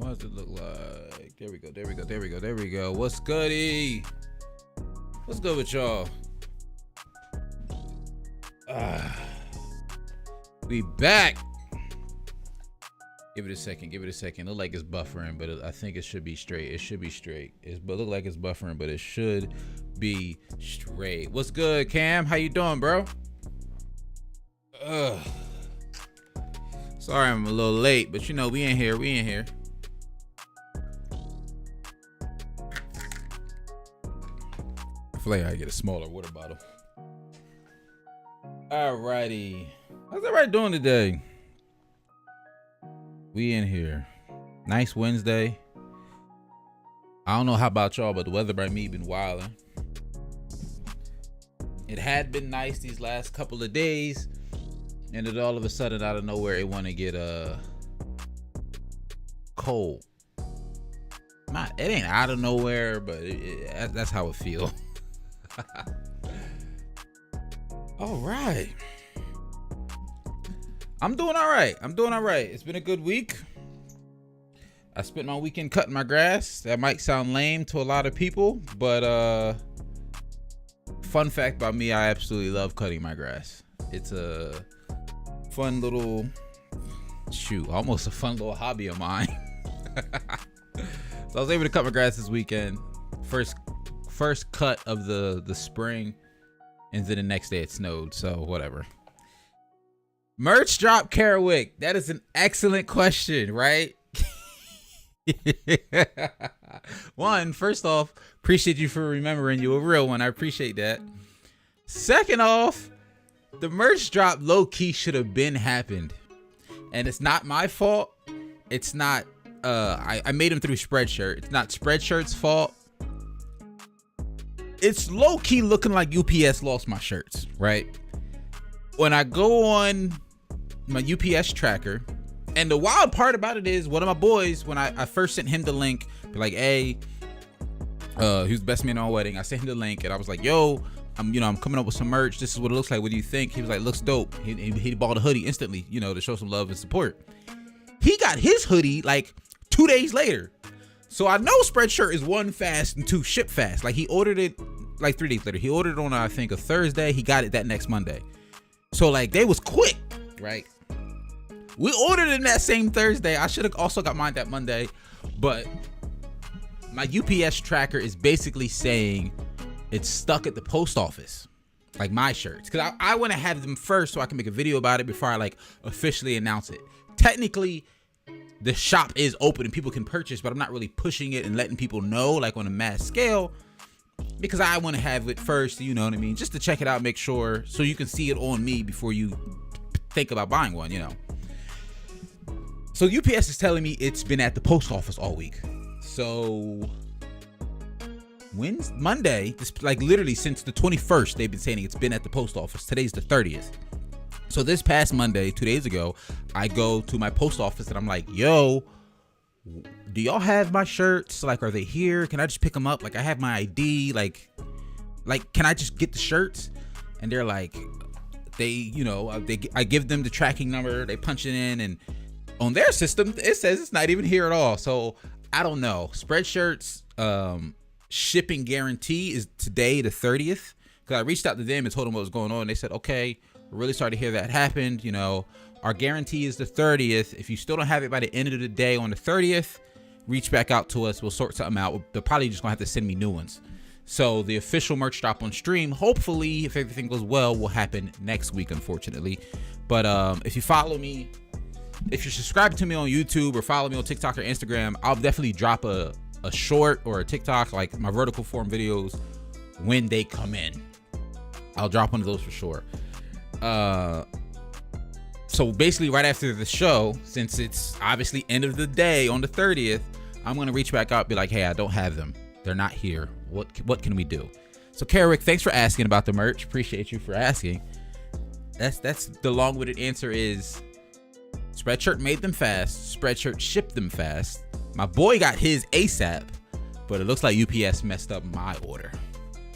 What does it look like? There we go. What's goody? What's good with y'all? We back. Give it a second. Look like it's buffering, but I think it should be straight. It look like it's buffering, but it should be straight. What's good, Cam? How you doing, bro? Sorry I'm a little late, but you know, we in here. I feel like I get a smaller water bottle. Alrighty. How's everybody doing today? We in here. Nice Wednesday. I don't know how about y'all, but the weather by me been wilding. It had been nice these last couple of days, and then all of a sudden out of nowhere it want to get cold. It ain't out of nowhere, but that's how it feel. All right. I'm doing all right. It's been a good week. I spent my weekend cutting my grass. That might sound lame to a lot of people, but fun fact about me, I absolutely love cutting my grass. It's a fun little almost a fun little hobby of mine. So I was able to cut my grass this weekend. First cut of the spring, and then the next day it snowed, so whatever. Merch drop, Kerwick. That is an excellent question, right? First off, appreciate you for remembering. You a real one. I appreciate that. Second off, the merch drop low-key should have been happened. And it's not my fault. It's not I made him through Spreadshirt. It's not Spreadshirt's fault. It's low-key looking like UPS lost my shirts, right? When I go on my UPS tracker, and the wild part about it is one of my boys, when I first sent him the link, be like, hey, he was the best man at our wedding. I sent him the link and I was like, yo, I'm coming up with some merch. This is what it looks like. What do you think? He was like, looks dope. He bought a hoodie instantly, to show some love and support. He got his hoodie like 2 days later. So I know Spreadshirt is one fast and two ship fast. Like he ordered it like 3 days later. He ordered it on, I think, a Thursday. He got it that next Monday. So like they was quick, right? We ordered it that same Thursday. I should have also got mine that Monday, but my UPS tracker is basically saying it's stuck at the post office, like my shirts. Because I want to have them first so I can make a video about it before I like officially announce it. Technically, the shop is open and people can purchase, but I'm not really pushing it and letting people know like on a mass scale because I want to have it first, you know what I mean? Just to check it out, make sure, so you can see it on me before you think about buying one, So UPS is telling me it's been at the post office all week. So Monday, like literally since the 21st, they've been saying it's been at the post office. Today's the 30th. So this past Monday, 2 days ago, I go to my post office and I'm like, yo, do y'all have my shirts? Like, are they here? Can I just pick them up? Like, I have my ID. Like, can I just get the shirts? And they're like, I give them the tracking number. They punch it in, and on their system, it says it's not even here at all. So I don't know. Spreadshirt's shipping guarantee is today, the 30th. Because I reached out to them and told them what was going on. They said, okay, we're really sorry to hear that happened. Our guarantee is the 30th. If you still don't have it by the end of the day on the 30th, reach back out to us. We'll sort something out. They're probably just going to have to send me new ones. So the official merch drop on stream, hopefully, if everything goes well, will happen next week, unfortunately. But if you follow me, if you're subscribed to me on YouTube or follow me on TikTok or Instagram, I'll definitely drop a short or a TikTok, like my vertical form videos, when they come in. I'll drop one of those for sure. So basically right after the show, since it's obviously end of the day on the 30th, I'm going to reach back out and be like, hey, I don't have them. They're not here. What can we do? So Kerwick, thanks for asking about the merch. Appreciate you for asking. That's the long-winded answer is Spreadshirt made them fast. Spreadshirt shipped them fast. My boy got his ASAP, but it looks like UPS messed up my order.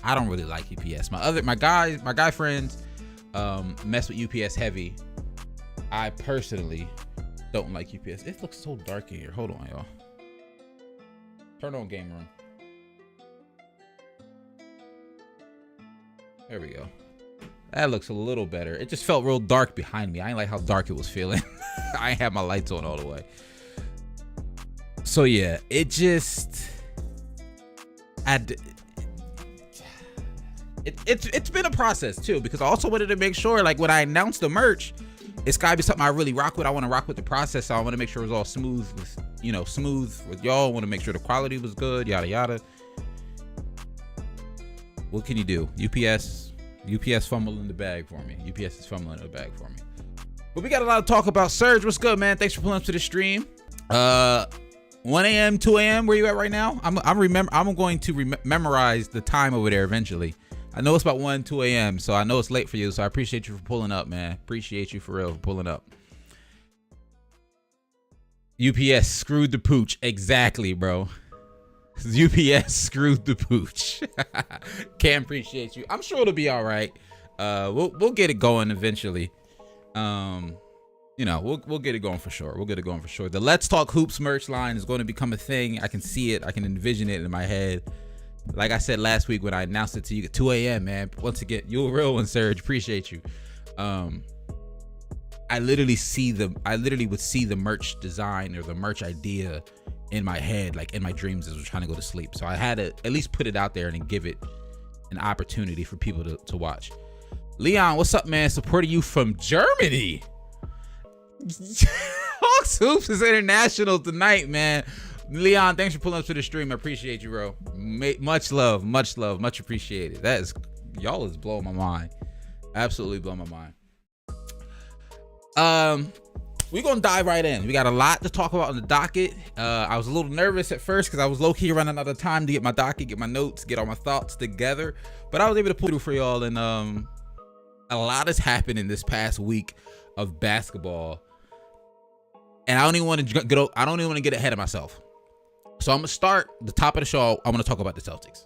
I don't really like UPS. My guy friends mess with UPS heavy. I personally don't like UPS. It looks so dark in here. Hold on, y'all. Turn on game room. There we go. That looks a little better. It just felt real dark behind me. I ain't like how dark it was feeling. I ain't have my lights on all the way. So yeah, it just... It's been a process too, because I also wanted to make sure, like, when I announced the merch, it's gotta be something I really rock with. I want to rock with the process, so I want to make sure it was all smooth with, you know, smooth with y'all. I want to make sure the quality was good, yada yada. What can you do? UPS fumbling the bag for me. UPS is fumbling the bag for me. But we got a lot to talk about. Serge, what's good, man? Thanks for pulling up to the stream. 1 a.m., 2 a.m. Where you at right now? I'm going to memorize the time over there eventually. I know it's about 1, 2 a.m., so I know it's late for you. So I appreciate you for pulling up, man. Appreciate you for real for pulling up. UPS screwed the pooch. Exactly, bro. UPS screwed the pooch. Can't appreciate you. I'm sure it'll be all right. We'll get it going eventually. You know, we'll get it going for sure. We'll get it going for sure. The Let's Talk Hoops merch line is going to become a thing. I can see it. I can envision it in my head. Like I said last week when I announced it to you at 2 a.m., man. Once again, you're a real one, Serge. Appreciate you. I literally would see the merch design or the merch idea in my head, like in my dreams as I was trying to go to sleep. So I had to at least put it out there and give it an opportunity for people to watch. Leon, what's up, man? Supporting you from Germany. Hawks Hoops is international tonight, man. Leon, thanks for pulling up to the stream. I appreciate you, bro. Much love, much appreciated. That is, y'all is blowing my mind. Absolutely blowing my mind. We're gonna dive right in. We got a lot to talk about on the docket. I was a little nervous at first because I was low-key running out of time to get my docket, get my notes, get all my thoughts together. But I was able to pull through for y'all, and a lot has happened in this past week of basketball. And I don't even want to get ahead of myself. So I'm gonna start the top of the show. I'm gonna talk about the Celtics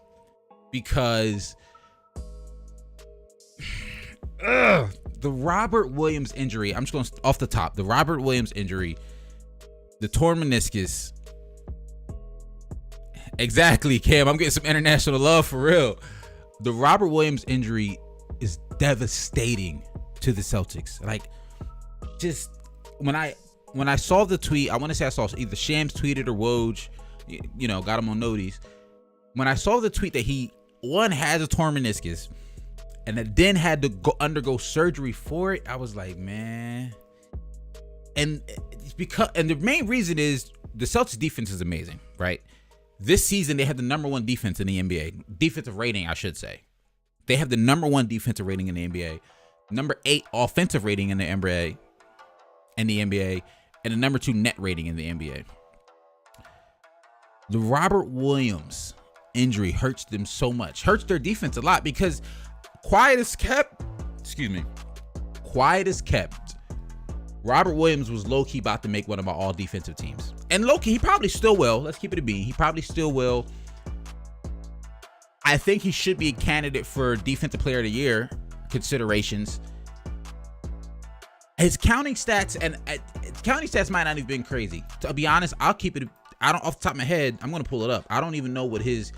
because the Robert Williams injury. I'm just going off the top. The Robert Williams injury, the torn meniscus. Exactly, Cam. I'm getting some international love for real. The Robert Williams injury is devastating to the Celtics. Like, just when I saw the tweet, I want to say I saw either Shams tweeted or Woj, you know, got him on notice. When I saw the tweet that he has a torn meniscus and then had to undergo surgery for it, I was like, man. And it's the main reason is the Celtics defense is amazing, right? This season they have the #1 defense in the NBA, defensive rating, I should say. They have the #1 defensive rating in the NBA, #8 offensive rating in the NBA, and the #2 net rating in the NBA. The Robert Williams injury hurts them so much, hurts their defense a lot, because quiet as kept, Robert Williams was low-key about to make one of my all-defensive teams. And low-key, he probably still will. Let's keep it a B. He probably still will. I think he should be a candidate for Defensive Player of the Year considerations. His counting stats might not have been crazy. To be honest, I'll keep it. I don't, off the top of my head, I'm going to pull it up. I don't even know what his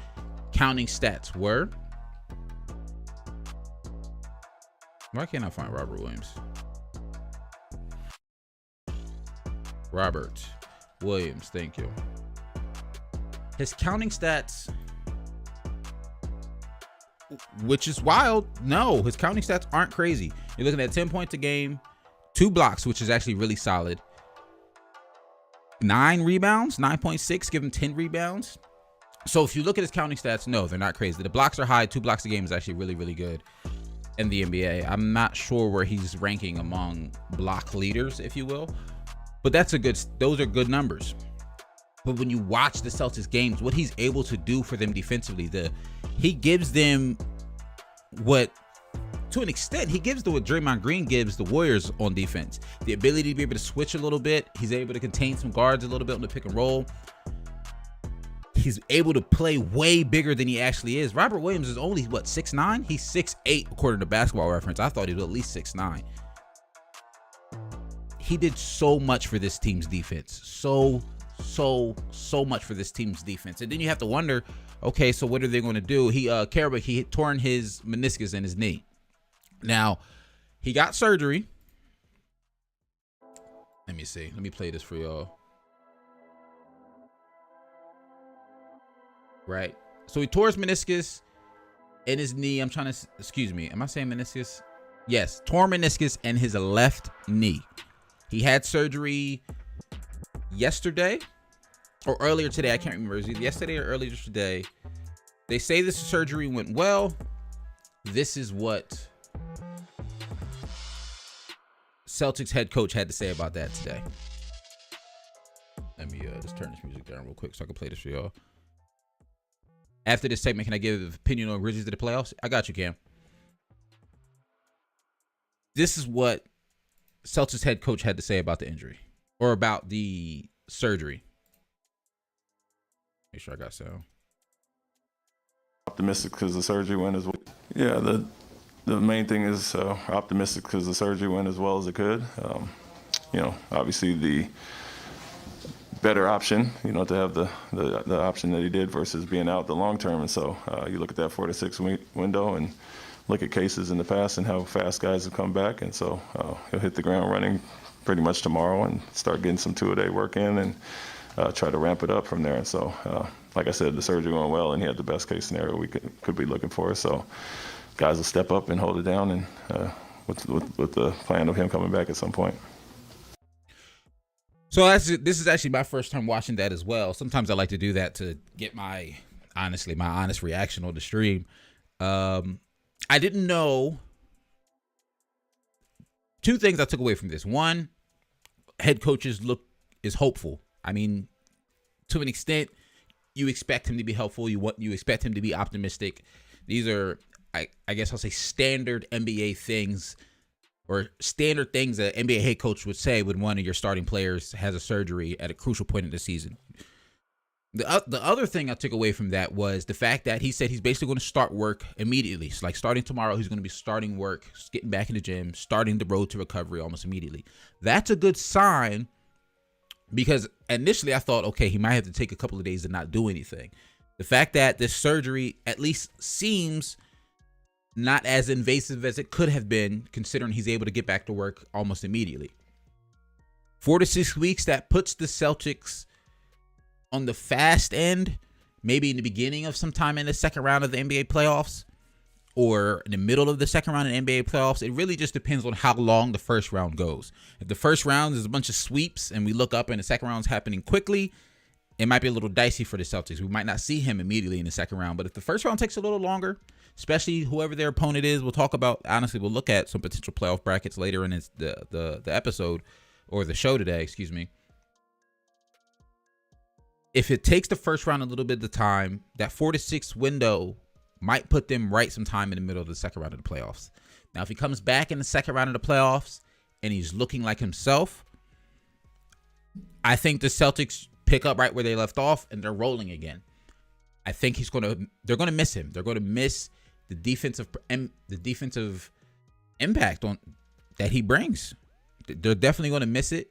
counting stats were. Why can't I find Robert Williams? Robert Williams, thank you. His counting stats, which is wild. No, his counting stats aren't crazy. You're looking at 10 points a game, 2 blocks, which is actually really solid. 9 rebounds, 9.6, give him 10 rebounds. So if you look at his counting stats, no, they're not crazy. The blocks are high. 2 blocks a game is actually really, really good in the NBA. I'm not sure where he's ranking among block leaders, if you will, but those are good numbers. But when you watch the Celtics games, what he's able to do for them defensively, he gives them what, to an extent, he gives what Draymond Green gives the Warriors on defense. The ability to be able to switch a little bit. He's able to contain some guards a little bit on the pick and roll. He's able to play way bigger than he actually is. Robert Williams is only, what, 6'9"? He's 6'8", according to Basketball Reference. I thought he was at least 6'9". He did so much for this team's defense. So so much for this team's defense. And then you have to wonder, okay, so what are they going to do? He torn his meniscus in his knee. Now, he got surgery. Let me see. Let me play this for y'all. Right. So he tore his meniscus in his knee. Am I saying meniscus? Yes. Torn meniscus in his left knee. He had surgery yesterday or earlier today. I can't remember. It was either yesterday or earlier today. They say this surgery went well. This is what Celtics head coach had to say about that today. Let me just turn this music down real quick so I can play this for y'all. After this segment, can I give an opinion on Grizzlies to the playoffs? I got you, Cam. This is what Celtics head coach had to say about the injury or about the surgery. Make sure I got sound. Optimistic because the surgery went as well. Yeah, the main thing is optimistic because the surgery went as well as it could. Obviously the better option, to have the option that he did versus being out the long term. And so you look at that 4 to 6 week window and look at cases in the past and how fast guys have come back. And so he'll hit the ground running pretty much tomorrow and start getting some 2-a-day work in and try to ramp it up from there. And so, like I said, the surgery went well and he had the best case scenario we could be looking for. So guys will step up and hold it down and with the plan of him coming back at some point. So this is actually my first time watching that as well. Sometimes I like to do that to get my honest reaction on the stream. I didn't know. Two things I took away from this. One, head coaches is hopeful. I mean, to an extent, you expect him to be helpful. You expect him to be optimistic. These are, I guess I'll say, standard NBA things. Or standard things that an NBA head coach would say when one of your starting players has a surgery at a crucial point in the season. The other thing I took away from that was the fact that he said he's basically going to start work immediately. So like starting tomorrow, he's going to be starting work, getting back in the gym, starting the road to recovery almost immediately. That's a good sign because initially I thought, okay, he might have to take a couple of days to not do anything. The fact that this surgery at least seems not as invasive as it could have been, considering he's able to get back to work almost immediately. 4 to 6 weeks, that puts the Celtics on the fast end, maybe in the beginning of some time in the second round of the NBA playoffs, or in the middle of the second round of the NBA playoffs. It really just depends on how long the first round goes. If the first round is a bunch of sweeps and we look up and the second round's happening quickly, it might be a little dicey for the Celtics. We might not see him immediately in the second round. But if the first round takes a little longer, especially whoever their opponent is, we'll look at some potential playoff brackets later in the episode or the show today, excuse me. If it takes the first round a little bit of time, that 4 to 6 window might put them right sometime in the middle of the second round of the playoffs. Now, if he comes back in the second round of the playoffs and he's looking like himself, I think the Celtics pick up right where they left off and they're rolling again. I think they're going to miss him. They're going to miss the defensive impact that he brings. They're definitely going to miss it.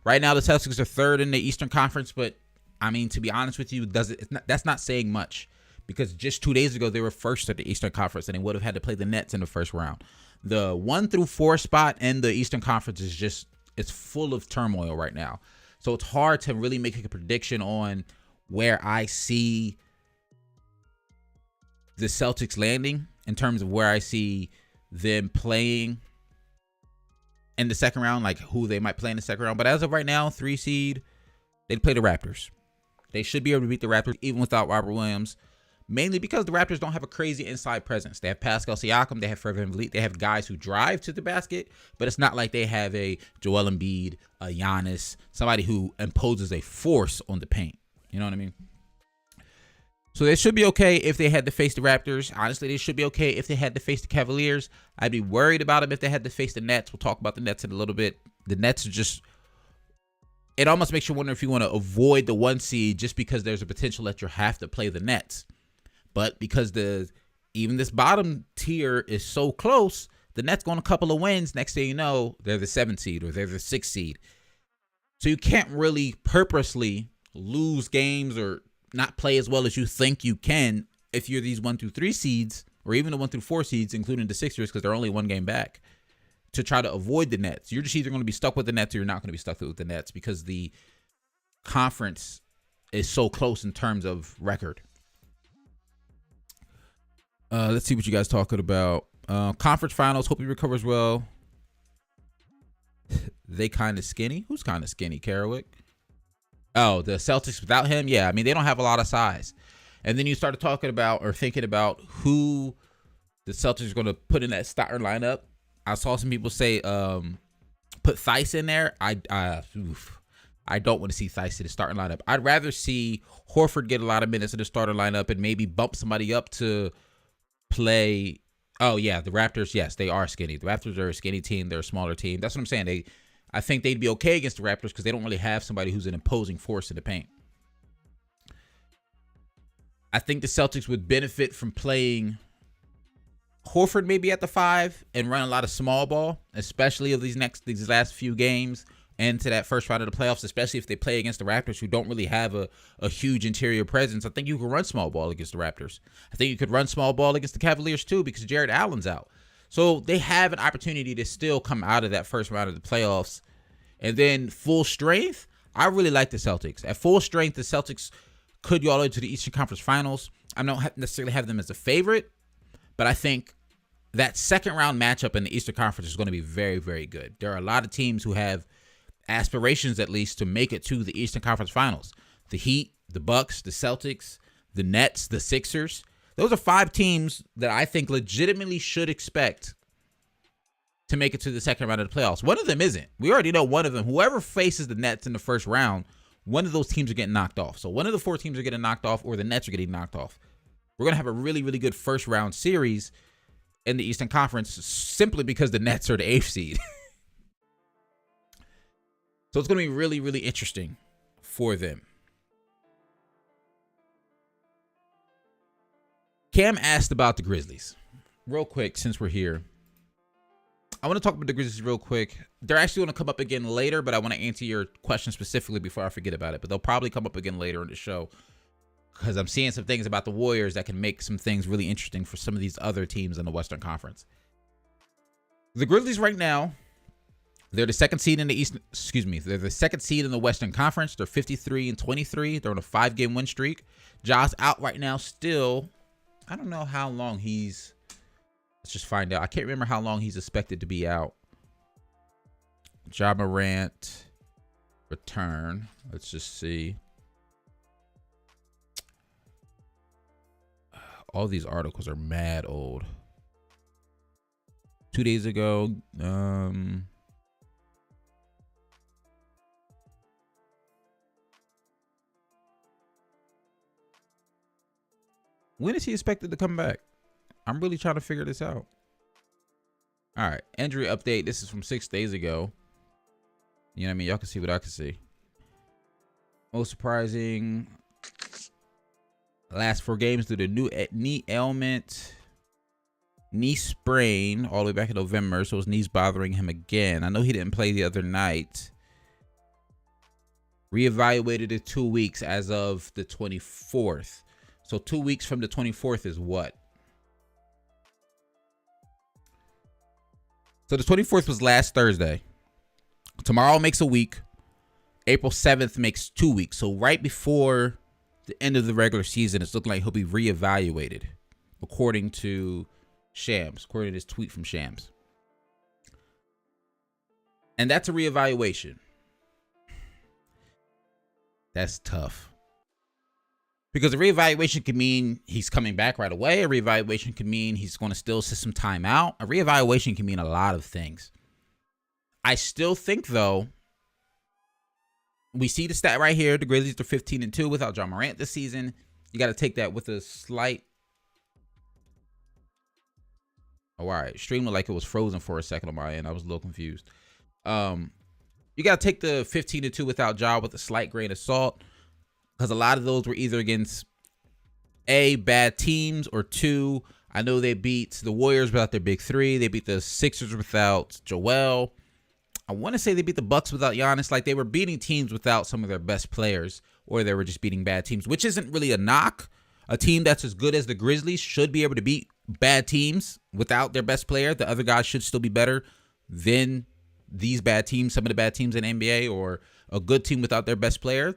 Right now, the Celtics are third in the Eastern Conference, but I mean, to be honest with you, that's not saying much because just 2 days ago they were first at the Eastern Conference and they would have had to play the Nets in the first round. The 1 through 4 spot in the Eastern Conference it's full of turmoil right now. So it's hard to really make a prediction on where I see the Celtics landing in terms of where I see them playing in the second round, like who they might play in the second round. But as of right now, 3 seed, they'd play the Raptors. They should be able to beat the Raptors even without Robert Williams, mainly because the Raptors don't have a crazy inside presence. They have Pascal Siakam, they have Fred VanVleet, they have guys who drive to the basket, but it's not like they have a Joel Embiid, a Giannis, somebody who imposes a force on the paint. You know what I mean? So they should be okay if they had to face the Raptors. Honestly, they should be okay if they had to face the Cavaliers. I'd be worried about them if they had to face the Nets. We'll talk about the Nets in a little bit. The Nets are just... It almost makes you wonder if you want to avoid the 1 seed just because there's a potential that you have to play the Nets. But because even this bottom tier is so close, the Nets going a couple of wins. Next thing you know, they're the 7th seed or they're the 6th seed. So you can't really purposely lose games or not play as well as you think you can if you're these 1 through 3 seeds, or even the 1 through 4 seeds, including the Sixers, because they're only one game back, to try to avoid the Nets. You're just either going to be stuck with the Nets or you're not going to be stuck with the Nets, because the conference is so close in terms of record. Let's see what you guys talking about. Conference finals. Hope he recovers well. They kind of skinny. Who's kind of skinny? Kerwick. Oh, the Celtics without him. Yeah, I mean, they don't have a lot of size. And then you started talking about or thinking about who the Celtics are going to put in that starting lineup. I saw some people say put Theis in there. I don't want to see Theis in the starting lineup. I'd rather see Horford get a lot of minutes in the starting lineup and maybe bump somebody up to play. Oh, yeah, the Raptors, yes, they are skinny. The Raptors are a skinny team. They're a smaller team. That's what I'm saying. I think they'd be okay against the Raptors because they don't really have somebody who's an imposing force in the paint. I think the Celtics would benefit from playing Horford maybe at the 5 and run a lot of small ball, especially of these last few games and to that first round of the playoffs, especially if they play against the Raptors, who don't really have a huge interior presence. I think you can run small ball against the Raptors. I think you could run small ball against the Cavaliers too, because Jared Allen's out. So they have an opportunity to still come out of that first round of the playoffs. And then full strength, I really like the Celtics. At full strength, the Celtics could go all the way to the Eastern Conference Finals. I don't necessarily have them as a favorite, but I think that second round matchup in the Eastern Conference is going to be very, very good. There are a lot of teams who have aspirations, at least, to make it to the Eastern Conference Finals. The Heat, the Bucks, the Celtics, the Nets, the Sixers. Those are 5 teams that I think legitimately should expect to make it to the second round of the playoffs. One of them isn't. We already know one of them. Whoever faces the Nets in the first round, one of those teams are getting knocked off. So one of the 4 teams are getting knocked off, or the Nets are getting knocked off. We're going to have a really, really good first round series in the Eastern Conference simply because the Nets are the 8th seed. So it's going to be really, really interesting for them. Cam asked about the Grizzlies. Real quick, since we're here, I want to talk about the Grizzlies real quick. They're actually going to come up again later, but I want to answer your question specifically before I forget about it. But they'll probably come up again later in the show, because I'm seeing some things about the Warriors that can make some things really interesting for some of these other teams in the Western Conference. The Grizzlies right now, they're the second seed in the East. They're the second seed in the Western Conference. They're 53-23. They're on a 5-game win streak. Ja's out right now still. I don't know how long he's. Let's just find out. I can't remember how long he's expected to be out. Ja Morant return. Let's just see. All these articles are mad old. 2 days ago, when is he expected to come back? I'm really trying to figure this out. All right, injury update. This is from 6 days ago. You know what I mean? Y'all can see what I can see. Most surprising, last 4 games due to new knee ailment, knee sprain all the way back in November. So his knee's bothering him again. I know he didn't play the other night. Reevaluated it 2 weeks as of the 24th. So 2 weeks from the 24th is what? So the 24th was last Thursday. Tomorrow makes a week. April 7th makes 2 weeks. So right before the end of the regular season, it's looking like he'll be reevaluated, according to Shams, according to this tweet from Shams. And that's a reevaluation. That's tough. Because a reevaluation could mean he's coming back right away. A reevaluation could mean he's going to still sit some time out. A reevaluation can mean a lot of things. I still think, though, we see the stat right here. The Grizzlies are 15-2 without Ja Morant this season. You got to take that with a slight. Oh, all right. Stream looked like it was frozen for a second on my end. I was a little confused. You got to take the 15-2 without Ja with a slight grain of salt, because a lot of those were either against A, bad teams, or 2, I know they beat the Warriors without their big 3. They beat the Sixers without Joel. I want to say they beat the Bucks without Giannis. Like, they were beating teams without some of their best players, or they were just beating bad teams, which isn't really a knock. A team that's as good as the Grizzlies should be able to beat bad teams without their best player. The other guys should still be better than these bad teams, some of the bad teams in the NBA, or a good team without their best player.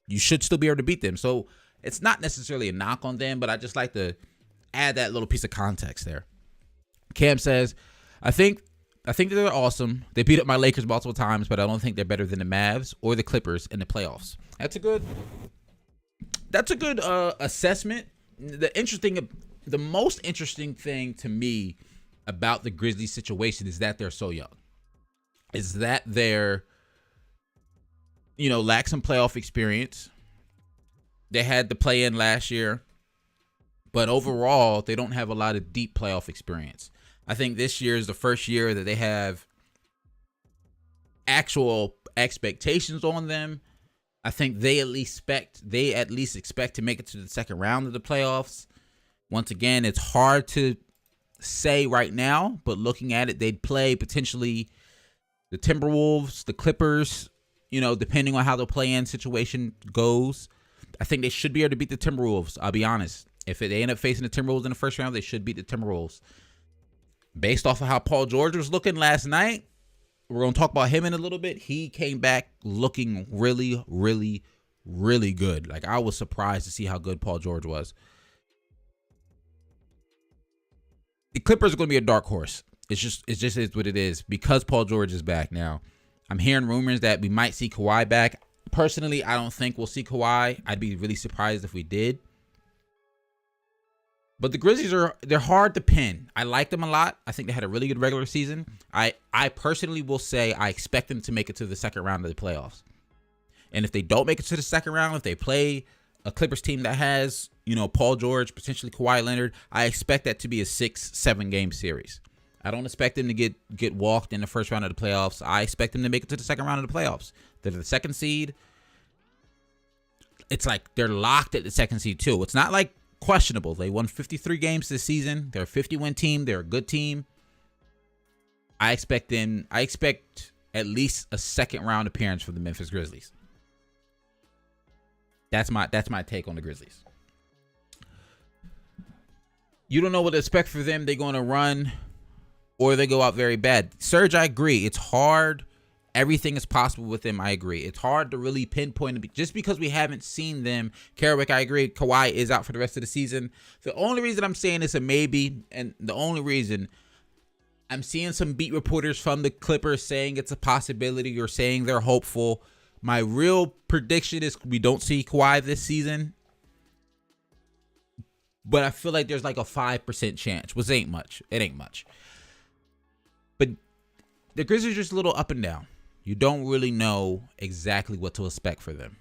You should still be able to beat them. So it's not necessarily a knock on them, but I just like to add that little piece of context there. Cam says, I think they're awesome. They beat up my Lakers multiple times, but I don't think they're better than the Mavs or the Clippers in the playoffs. That's a good assessment. The most interesting thing to me about the Grizzlies situation is that they're so young. Is that they're, lack some playoff experience. They had to play in last year, but overall, they don't have a lot of deep playoff experience. I think this year is the first year that they have actual expectations on them. I think they at least expect to make it to the second round of the playoffs. Once again, it's hard to say right now, but looking at it, they'd play potentially the Timberwolves, the Clippers, depending on how the play-in situation goes. I think they should be able to beat the Timberwolves, I'll be honest. If they end up facing the Timberwolves in the first round, they should beat the Timberwolves. Based off of how Paul George was looking last night, we're going to talk about him in a little bit. He came back looking really, really, really good. Like, I was surprised to see how good Paul George was. The Clippers are going to be a dark horse. It just is what it is because Paul George is back now. I'm hearing rumors that we might see Kawhi back. Personally, I don't think we'll see Kawhi. I'd be really surprised if we did. But the Grizzlies they're hard to pin. I like them a lot. I think they had a really good regular season. I personally will say I expect them to make it to the second round of the playoffs. And if they don't make it to the second round, if they play a Clippers team that has, Paul George, potentially Kawhi Leonard, I expect that to be a 6-7 game series. I don't expect them to get walked in the first round of the playoffs. I expect them to make it to the second round of the playoffs. They're the second seed. It's like they're locked at the second seed too. It's not like questionable. They won 53 games this season. They're a 50-win team. They're a good team. I expect at least a second round appearance for the Memphis Grizzlies. That's my take on the Grizzlies. You don't know what to expect for them. They're going to run or they go out very bad. Serge, I agree. It's hard. Everything is possible with them. I agree. It's hard to really pinpoint it just because we haven't seen them. Kerwick, I agree. Kawhi is out for the rest of the season. The only reason I'm saying it's a maybe, and the only reason I'm seeing some beat reporters from the Clippers saying it's a possibility or saying they're hopeful. My real prediction is we don't see Kawhi this season. But I feel like there's like a 5% chance, which ain't much. It ain't much. But the Grizzlies are just a little up and down. You don't really know exactly what to expect for them.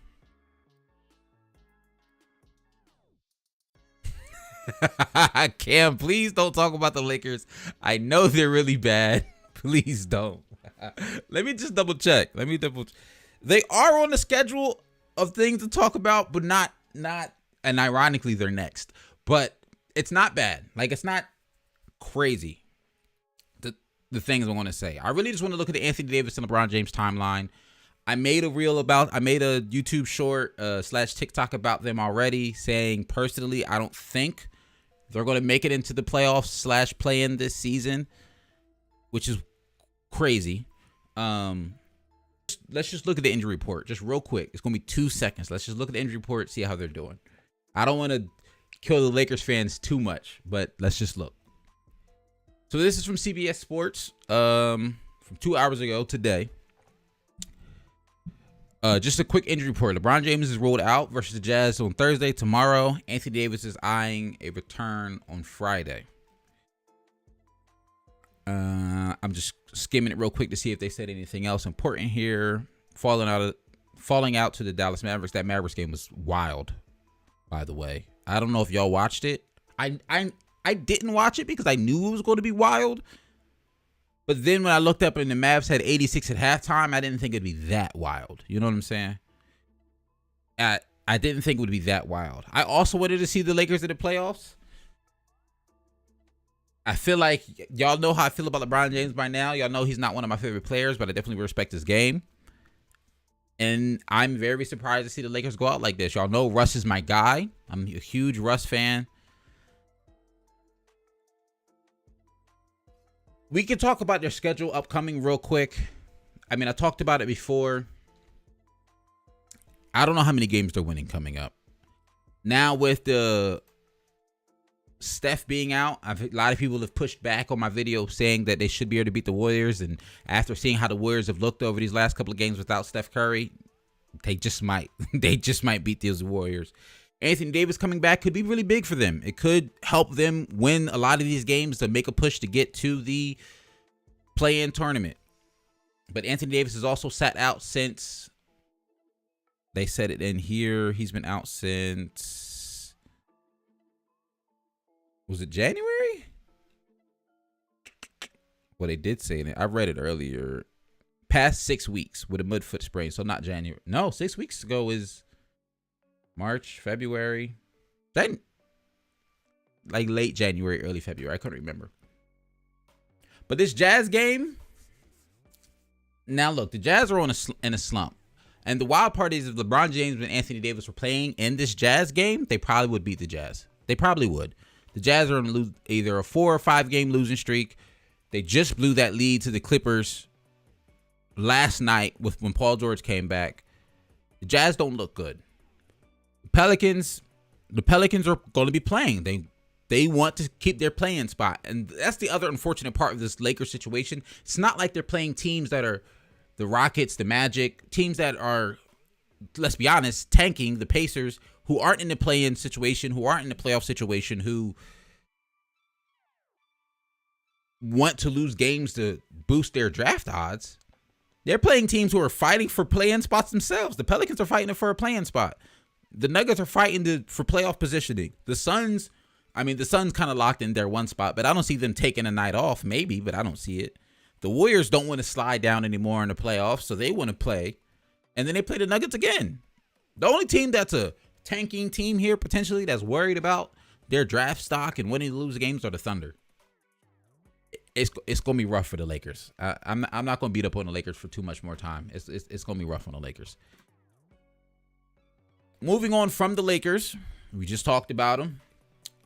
Cam, please don't talk about the Lakers. I know they're really bad. Please don't. Let me just double check. They are on the schedule of things to talk about, but not, and ironically, they're next. But it's not bad. Like, it's not crazy. The things I want to say. I really just want to look at the Anthony Davis and LeBron James timeline. I made a YouTube short / TikTok about them already, saying personally, I don't think they're going to make it into the playoffs / play in this season, which is crazy. Let's just look at the injury report just real quick. It's going to be 2 seconds. Let's just look at the injury report, see how they're doing. I don't want to kill the Lakers fans too much, but let's just look. So this is from CBS Sports from 2 hours ago today. Just a quick injury report. LeBron James is ruled out versus the Jazz on Thursday. Tomorrow, Anthony Davis is eyeing a return on Friday. I'm just skimming it real quick to see if they said anything else important here. Falling out to the Dallas Mavericks. That Mavericks game was wild, by the way. I don't know if y'all watched it. I didn't watch it because I knew it was going to be wild. But then when I looked up and the Mavs had 86 at halftime, I didn't think it'd be that wild. You know what I'm saying? I didn't think it would be that wild. I also wanted to see the Lakers in the playoffs. I feel like y'all know how I feel about LeBron James by now. Y'all know he's not one of my favorite players, but I definitely respect his game. And I'm very surprised to see the Lakers go out like this. Y'all know Russ is my guy. I'm a huge Russ fan. We can talk about their schedule upcoming real quick. I mean, I talked about it before. I don't know how many games they're winning coming up. Now with the Steph being out, a lot of people have pushed back on my video saying that they should be able to beat the Warriors. And after seeing how the Warriors have looked over these last couple of games without Steph Curry, they just might. They just might beat these Warriors. Anthony Davis coming back could be really big for them. It could help them win a lot of these games to make a push to get to the play-in tournament. But Anthony Davis has also sat out since, they said it in here, he's been out since, was it January? Well, they did say it. I read it earlier. Past 6 weeks with a midfoot sprain. So not January. No, 6 weeks ago is March, February. Then like late January, early February. I couldn't remember. But this Jazz game. Now look, the Jazz are in a slump. And the wild part is if LeBron James and Anthony Davis were playing in this Jazz game, they probably would beat the Jazz. They probably would. The Jazz are on either a 4 or 5 game losing streak. They just blew that lead to the Clippers last night when Paul George came back. The Jazz don't look good. The Pelicans are going to be playing. They want to keep their playing spot. And that's the other unfortunate part of this Lakers situation. It's not like they're playing teams that are the Rockets, the Magic, teams that are, let's be honest, tanking, the Pacers, who aren't in the play-in situation, who aren't in the playoff situation, who want to lose games to boost their draft odds. They're playing teams who are fighting for play-in spots themselves. The Pelicans are fighting for a play-in spot. The Nuggets are fighting for playoff positioning. The Suns kind of locked in their one spot, but I don't see them taking a night off. Maybe, but I don't see it. The Warriors don't want to slide down anymore in the playoffs, so they want to play. And then they play the Nuggets again. The only team that's a tanking team here, potentially, that's worried about their draft stock and winning to lose games are the Thunder. It's going to be rough for the Lakers. I'm not going to beat up on the Lakers for too much more time. It's going to be rough on the Lakers. Moving on from the Lakers, we just talked about them.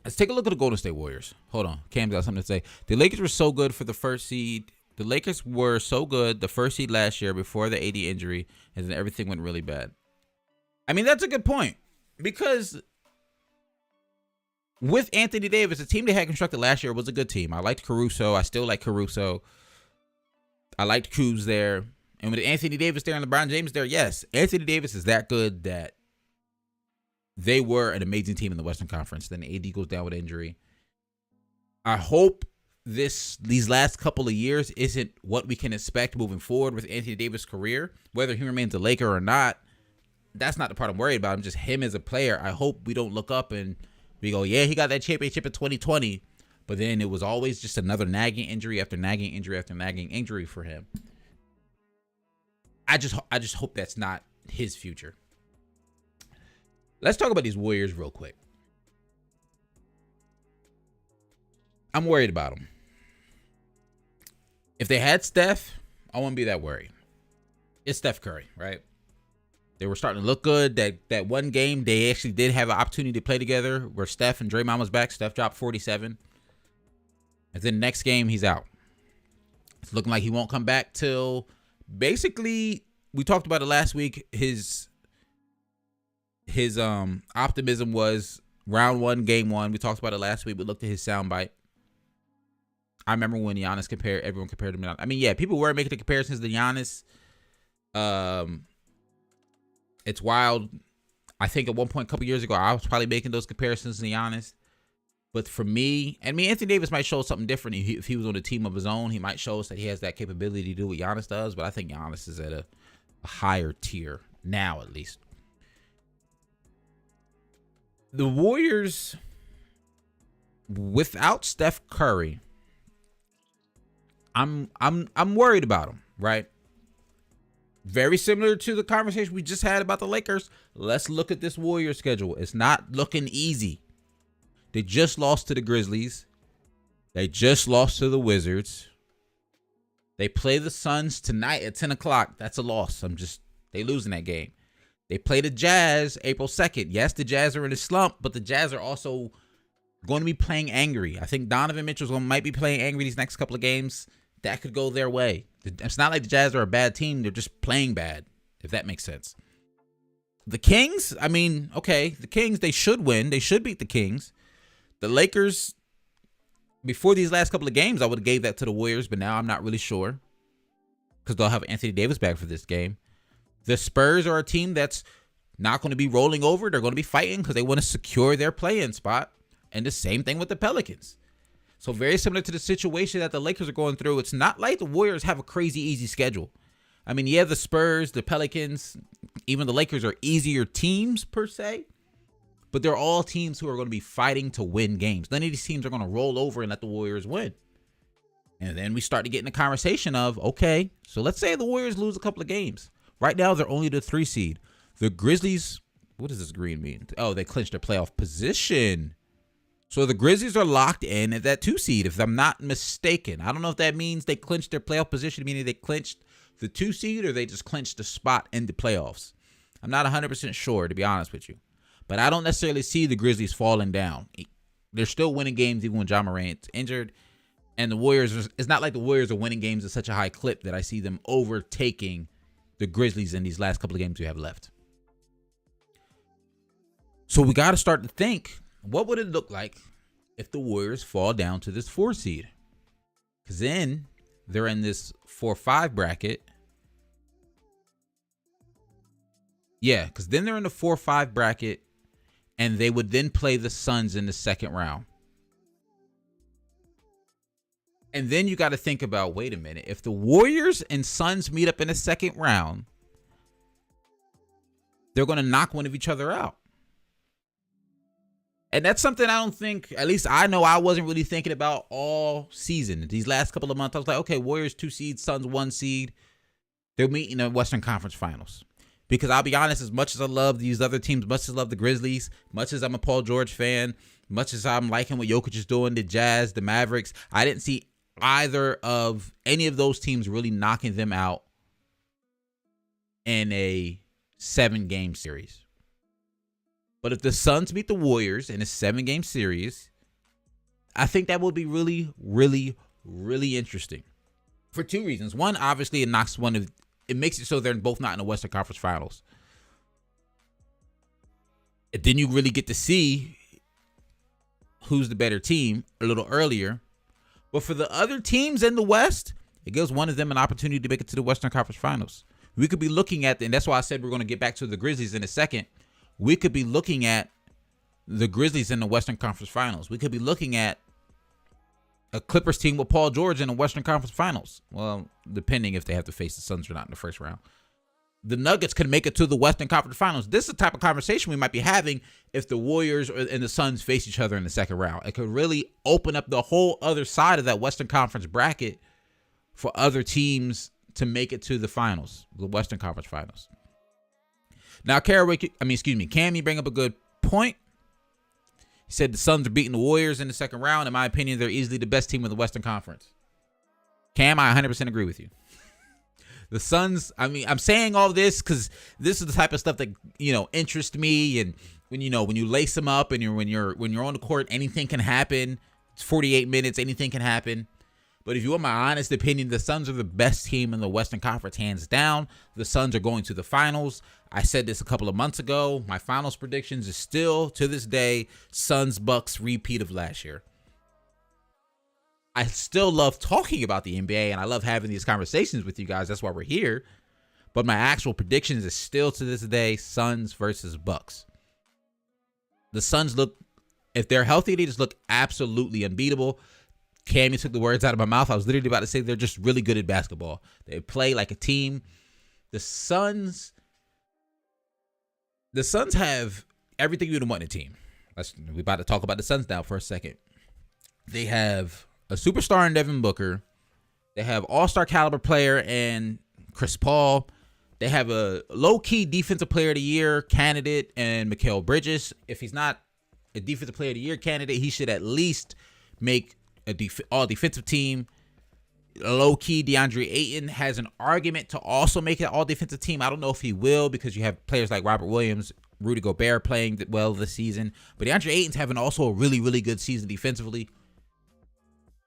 Let's take a look at the Golden State Warriors. Hold on. Cam's got something to say. The Lakers were so good for the first seed. The Lakers were so good the first seed last year before the AD injury, and then everything went really bad. I mean, that's a good point. Because with Anthony Davis, the team they had constructed last year was a good team. I liked Caruso. I still like Caruso. I liked Kuz there. And with Anthony Davis there and LeBron James there, yes, Anthony Davis is that good that they were an amazing team in the Western Conference. Then AD goes down with injury. I hope these last couple of years isn't what we can expect moving forward with Anthony Davis' career. Whether he remains a Laker or not, that's not the part I'm worried about. I'm just him as a player. I hope we don't look up and we go, yeah, he got that championship in 2020, but then it was always just another nagging injury after nagging injury after nagging injury for him. I just hope that's not his future. Let's talk about these Warriors real quick. I'm worried about them. If they had Steph, I wouldn't be that worried. It's Steph Curry, right? They were starting to look good. That one game, they actually did have an opportunity to play together where Steph and Draymond was back. Steph dropped 47. And then the next game, he's out. It's looking like he won't come back till basically, we talked about it last week. His optimism was round 1, game 1. We talked about it last week. We looked at his soundbite. I remember when Giannis everyone compared him to Giannis. I mean, yeah, people were making the comparisons to Giannis. It's wild. I think at one point, a couple years ago, I was probably making those comparisons to Giannis. But for me, Anthony Davis might show us something different. If he was on a team of his own, he might show us that he has that capability to do what Giannis does. But I think Giannis is at a higher tier now, at least. The Warriors, without Steph Curry, I'm worried about them, right? Very similar to the conversation we just had about the Lakers. Let's look at this Warriors schedule. It's not looking easy. They just lost to the Grizzlies. They just lost to the Wizards. They play the Suns tonight at 10 o'clock. That's a loss. They losing that game. They play the Jazz April 2nd. Yes, the Jazz are in a slump, but the Jazz are also going to be playing angry. I think Donovan Mitchell might be playing angry these next couple of games. That could go their way. It's not like the Jazz are a bad team. They're just playing bad, if that makes sense. The Kings, the Kings, they should win. They should beat the Kings. The Lakers, before these last couple of games, I would have gave that to the Warriors, but now I'm not really sure because they'll have Anthony Davis back for this game. The Spurs are a team that's not going to be rolling over. They're going to be fighting because they want to secure their play-in spot. And the same thing with the Pelicans. So very similar to the situation that the Lakers are going through. It's not like the Warriors have a crazy easy schedule. I mean, yeah, the Spurs, the Pelicans, even the Lakers are easier teams per se. But they're all teams who are going to be fighting to win games. None of these teams are going to roll over and let the Warriors win. And then we start to get in the conversation of, okay, so let's say the Warriors lose a couple of games. Right now, they're only the 3 seed. The Grizzlies, what does this green mean? Oh, they clinched their playoff position. So the Grizzlies are locked in at that 2 seed, if I'm not mistaken. I don't know if that means they clinched their playoff position, meaning they clinched the 2 seed, or they just clinched the spot in the playoffs. I'm not 100% sure, to be honest with you. But I don't necessarily see the Grizzlies falling down. They're still winning games even when Ja Morant's injured. And the Warriors, it's not like the Warriors are winning games at such a high clip that I see them overtaking the Grizzlies in these last couple of games we have left. So we got to start to think, what would it look like if the Warriors fall down to this 4 seed? Because then they're in this 4-5 bracket. Yeah, because then they're in the 4-5 bracket, and they would then play the Suns in the second round. And then you got to think about, wait a minute, if the Warriors and Suns meet up in the second round, they're going to knock one of each other out. And that's something I don't think, at least I know I wasn't really thinking about all season. These last couple of months, I was like, okay, Warriors 2 seed, Suns 1 seed. They're meeting in the Western Conference Finals. Because I'll be honest, as much as I love these other teams, much as I love the Grizzlies, much as I'm a Paul George fan, much as I'm liking what Jokic is doing, the Jazz, the Mavericks, I didn't see either of any of those teams really knocking them out in a 7-game series. But if the Suns beat the Warriors in a 7-game series, I think that would be really, really, really interesting. For 2 reasons. One, obviously, it makes it so they're both not in the Western Conference Finals. And then you really get to see who's the better team a little earlier. But for the other teams in the West, it gives one of them an opportunity to make it to the Western Conference Finals. We could be looking at, and that's why I said we're going to get back to the Grizzlies in a second. We could be looking at the Grizzlies in the Western Conference Finals. We could be looking at a Clippers team with Paul George in the Western Conference Finals. Well, depending if they have to face the Suns or not in the first round. The Nuggets could make it to the Western Conference Finals. This is the type of conversation we might be having if the Warriors and the Suns face each other in the second round. It could really open up the whole other side of that Western Conference bracket for other teams to make it to the finals, the Western Conference Finals. Now, Cam, you bring up a good point. He said the Suns are beating the Warriors in the second round. In my opinion, they're easily the best team in the Western Conference. Cam, I 100% agree with you. The Suns, I'm saying all this because this is the type of stuff that, interests me. And when you lace them up and when you're on the court, anything can happen. It's 48 minutes, anything can happen. But if you want my honest opinion, the Suns are the best team in the Western Conference, hands down. The Suns are going to the finals. I said this a couple of months ago. My finals predictions is still, to this day, Suns-Bucks repeat of last year. I still love talking about the NBA, and I love having these conversations with you guys. That's why we're here. But my actual predictions is still, to this day, Suns versus Bucks. The Suns look, if they're healthy, they just look absolutely unbeatable. Cam, you took the words out of my mouth. I was literally about to say they're just really good at basketball. They play like a team. The Suns have everything you'd want in a team. We're about to talk about the Suns now for a second. They have a superstar in Devin Booker. They have all-star caliber player and Chris Paul. They have a low-key defensive player of the year candidate and Mikal Bridges. If he's not a defensive player of the year candidate, he should at least make all defensive team. Low key, DeAndre Ayton has an argument to also make it all defensive team. I don't know if he will because you have players like Robert Williams, Rudy Gobert playing well this season. But DeAndre Ayton's having also a really, really good season defensively.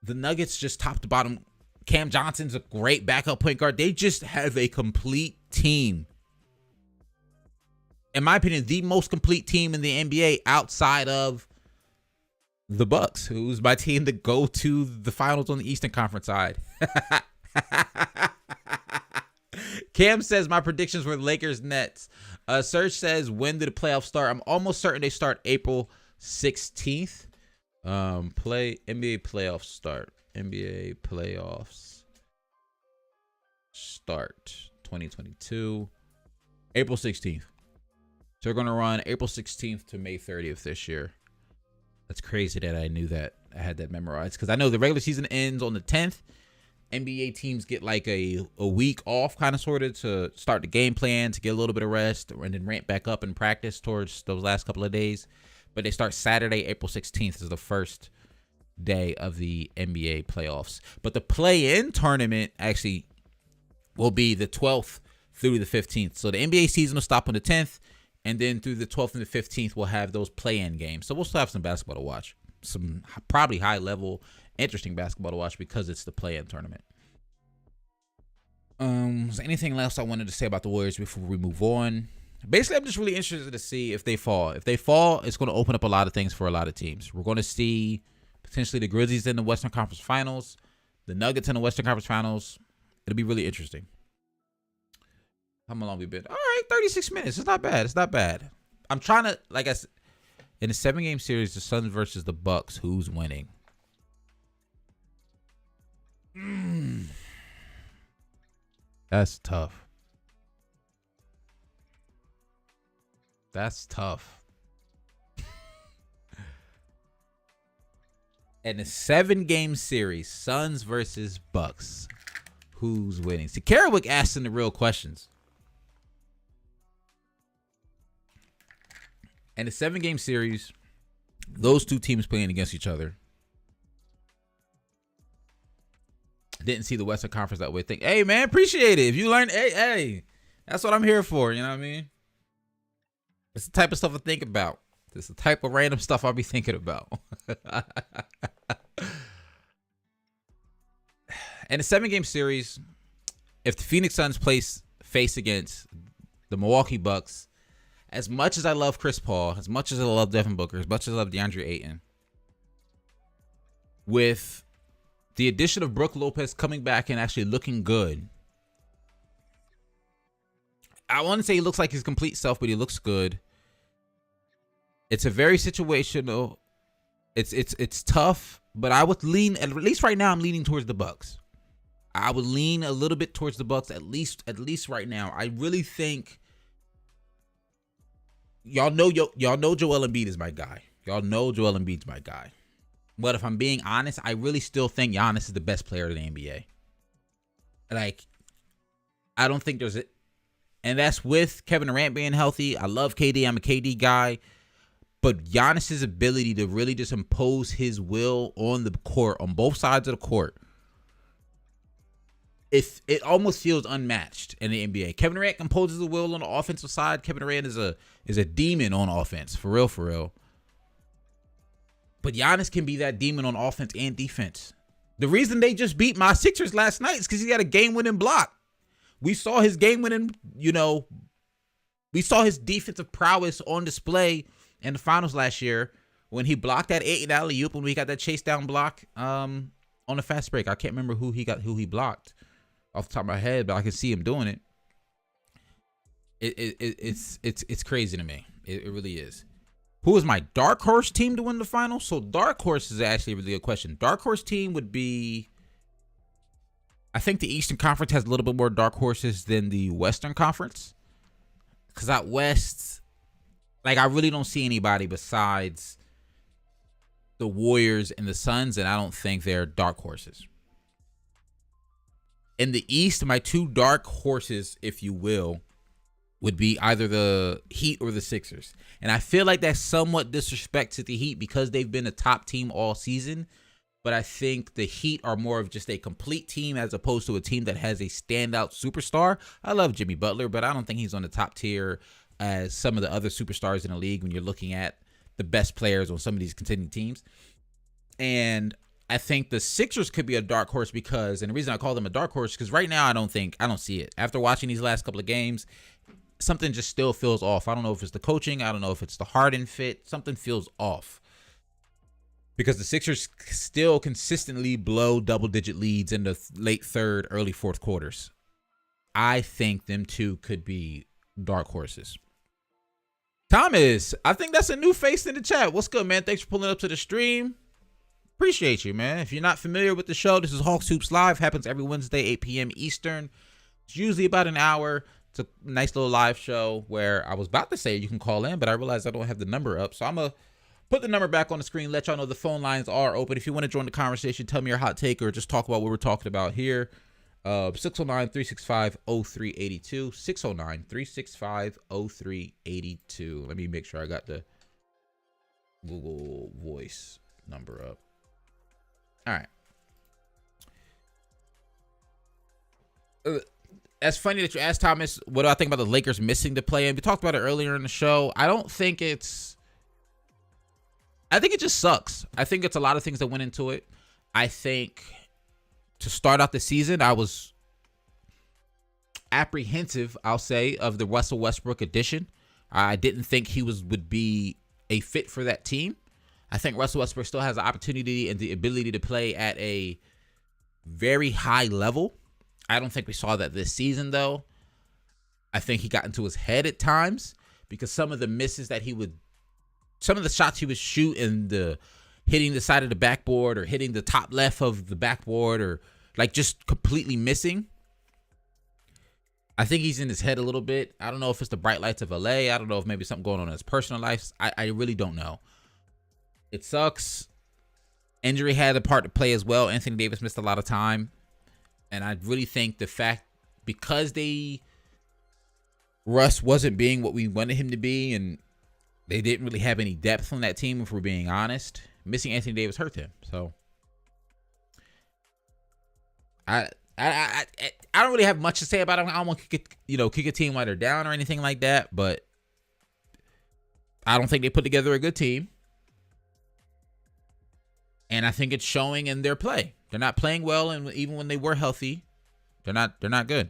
The Nuggets just top to bottom. Cam Johnson's a great backup point guard. They just have a complete team. In my opinion, the most complete team in the NBA outside of the Bucks, who's my team to go to the finals on the Eastern Conference side. Cam says my predictions were Lakers Nets. Serge says, when did the playoffs start? I'm almost certain they start April 16th. NBA playoffs start. NBA playoffs start 2022. April 16th. So they're going to run April 16th to May 30th this year. That's crazy that I knew that. I had that memorized because I know the regular season ends on the 10th. NBA teams get like a week off kind of sort of to start the game plan, to get a little bit of rest, and then ramp back up and practice towards those last couple of days. But they start Saturday, April 16th is the first day of the NBA playoffs. But the play-in tournament actually will be the 12th through the 15th. So the NBA season will stop on the 10th. And then through the 12th and the 15th, we'll have those play-in games. So we'll still have some basketball to watch. Some probably high-level, interesting basketball to watch because it's the play-in tournament. Is there anything else I wanted to say about the Warriors before we move on? Basically, I'm just really interested to see if they fall. If they fall, it's going to open up a lot of things for a lot of teams. We're going to see potentially the Grizzlies in the Western Conference Finals, the Nuggets in the Western Conference Finals. It'll be really interesting. How long we been? All right, 36 minutes. It's not bad. It's not bad. I'm trying to, like I said, in a 7-game series, the Suns versus the Bucks, who's winning? That's tough. That's tough. In a 7-game series, Suns versus Bucks, who's winning? See, Kerwick asking the real questions. In a 7-game series, those two teams playing against each other. Didn't see the Western Conference that way. Think, hey, man, appreciate it. If you learn, hey, that's what I'm here for. You know what I mean? It's the type of stuff I think about. It's the type of random stuff I'll be thinking about. In a 7-game series, if the Phoenix Suns face against the Milwaukee Bucks, as much as I love Chris Paul, as much as I love Devin Booker, as much as I love DeAndre Ayton, with the addition of Brook Lopez coming back and actually looking good, I want to say he looks like his complete self, but he looks good. It's a very situational. It's tough, but I would lean, at least right now, I'm leaning towards the Bucks. I would lean a little bit towards the Bucks, at least right now. I really think y'all know Joel Embiid is my guy. Y'all know Joel Embiid's my guy. But if I'm being honest, I really still think Giannis is the best player in the NBA. Like, I don't think there's it. And that's with Kevin Durant being healthy. I love KD. I'm a KD guy. But Giannis's ability to really just impose his will on the court, on both sides of the court, it almost feels unmatched in the NBA. Kevin Durant imposes the will on the offensive side. Kevin Durant is a demon on offense, for real, for real. But Giannis can be that demon on offense and defense. The reason they just beat my Sixers last night is because he got a game-winning block. We saw his game-winning, we saw his defensive prowess on display in the finals last year when he blocked that 8 alley-oop, when we got that chase down block on the fast break. I can't remember who he blocked off the top of my head, but I can see him doing it. It's crazy to me. It really is. Who is my dark horse team to win the finals? So dark horse is actually a really good question. Dark horse team would be, I think the Eastern Conference has a little bit more dark horses than the Western Conference. Because out West, like, I really don't see anybody besides the Warriors and the Suns, and I don't think they're dark horses. In the East, my two dark horses, if you will, would be either the Heat or the Sixers. And I feel like that's somewhat disrespect to the Heat because they've been a top team all season. but I think the Heat are more of just a complete team as opposed to a team that has a standout superstar. I love Jimmy Butler, but I don't think he's on the top tier as some of the other superstars in the league when you're looking at the best players on some of these contending teams. And I think the Sixers could be a dark horse because, and the reason I call them a dark horse, because right now I don't see it. After watching these last couple of games, something just still feels off. I don't know if it's the coaching. I don't know if it's the Harden fit. Something feels off. Because the Sixers still consistently blow double-digit leads in the late third, early fourth quarters. I think them two could be dark horses. Thomas, I think that's a new face in the chat. What's good, man? Thanks for pulling up to the stream. Appreciate you, man. If you're not familiar with the show, this is Hawks Hoops Live. Happens every Wednesday, 8 p.m. Eastern. It's usually about an hour. It's a nice little live show where I was about to say you can call in, but I realized I don't have the number up. So I'm going to put the number back on the screen, let y'all know the phone lines are open. If you want to join the conversation, tell me your hot take or just talk about what we're talking about here. 609-365-0382. 609-365-0382. Let me make sure I got the Google Voice number up. All right. That's funny that you asked, Thomas, what do I think about the Lakers missing the play-in? We talked about it earlier in the show. I think it just sucks. I think it's a lot of things that went into it. I think to start out the season, I was apprehensive, I'll say, of the Russell Westbrook addition. I didn't think he would be a fit for that team. I think Russell Westbrook still has the opportunity and the ability to play at a very high level. I don't think we saw that this season, though. I think he got into his head at times because some of the misses that some of the shots he would shoot and hitting the side of the backboard or hitting the top left of the backboard or like just completely missing. I think he's in his head a little bit. I don't know if it's the bright lights of LA. I don't know if maybe something going on in his personal life. I really don't know. It sucks. Injury had a part to play as well. Anthony Davis missed a lot of time. And I really think the fact because Russ wasn't being what we wanted him to be and they didn't really have any depth on that team, if we're being honest, missing Anthony Davis hurt them. So I don't really have much to say about it. I don't want to kick a team while they're down or anything like that, but I don't think they put together a good team. And I think it's showing in their play. They're not playing well, and even when they were healthy, they're not good.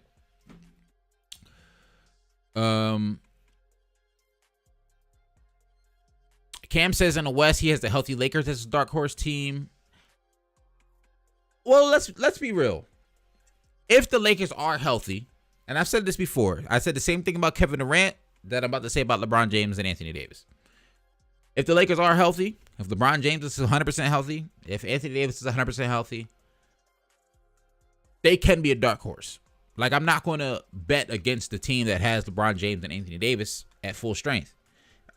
Cam says in the West he has the healthy Lakers as a dark horse team. Well, let's be real. If the Lakers are healthy, and I've said this before, I said the same thing about Kevin Durant that I'm about to say about LeBron James and Anthony Davis. If the Lakers are healthy, if LeBron James is 100% healthy, if Anthony Davis is 100% healthy, they can be a dark horse. Like, I'm not going to bet against the team that has LeBron James and Anthony Davis at full strength.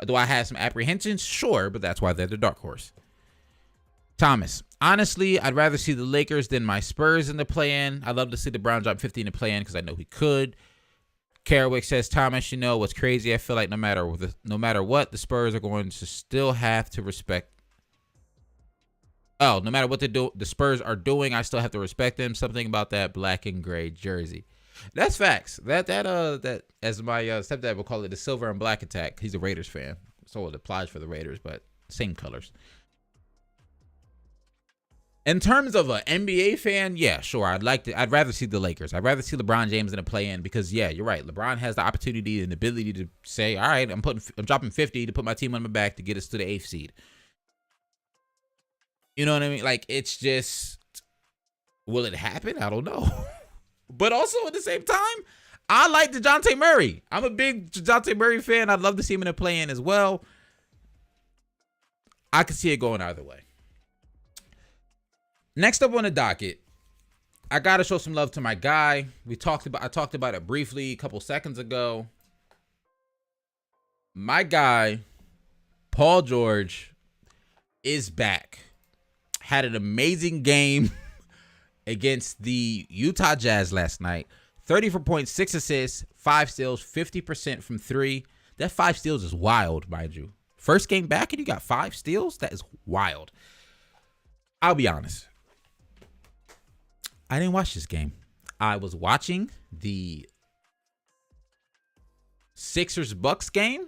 Do I have some apprehensions? Sure, but that's why they're the dark horse. Thomas, honestly, I'd rather see the Lakers than my Spurs in the play-in. I'd love to see LeBron drop 50 in the play-in because I know he could. Carrick says, Thomas, what's crazy? I feel like no matter what, the Spurs are going to still have to respect. Oh, no matter what the Spurs are doing, I still have to respect them. Something about that black and gray jersey. That's facts. That as my stepdad would call it, the silver and black attack. He's a Raiders fan, so it applies for the Raiders, but same colors. In terms of an NBA fan, yeah, sure. I'd rather see the Lakers. I'd rather see LeBron James in a play-in because, yeah, you're right. LeBron has the opportunity and the ability to say, all right, I'm dropping 50 to put my team on my back to get us to the 8th seed. You know what I mean? Like, it's just, will it happen? I don't know. But also at the same time, I like DeJounte Murray. I'm a big DeJounte Murray fan. I'd love to see him in a play-in as well. I could see it going either way. Next up on the docket, I got to show some love to my guy. I talked about it briefly a couple seconds ago. My guy, Paul George, is back. Had an amazing game against the Utah Jazz last night. 34.6 assists, 5 steals, 50% from 3. That 5 steals is wild, mind you. First game back and you got 5 steals? That is wild. I'll be honest. I didn't watch this game. I was watching the Sixers-Bucks game.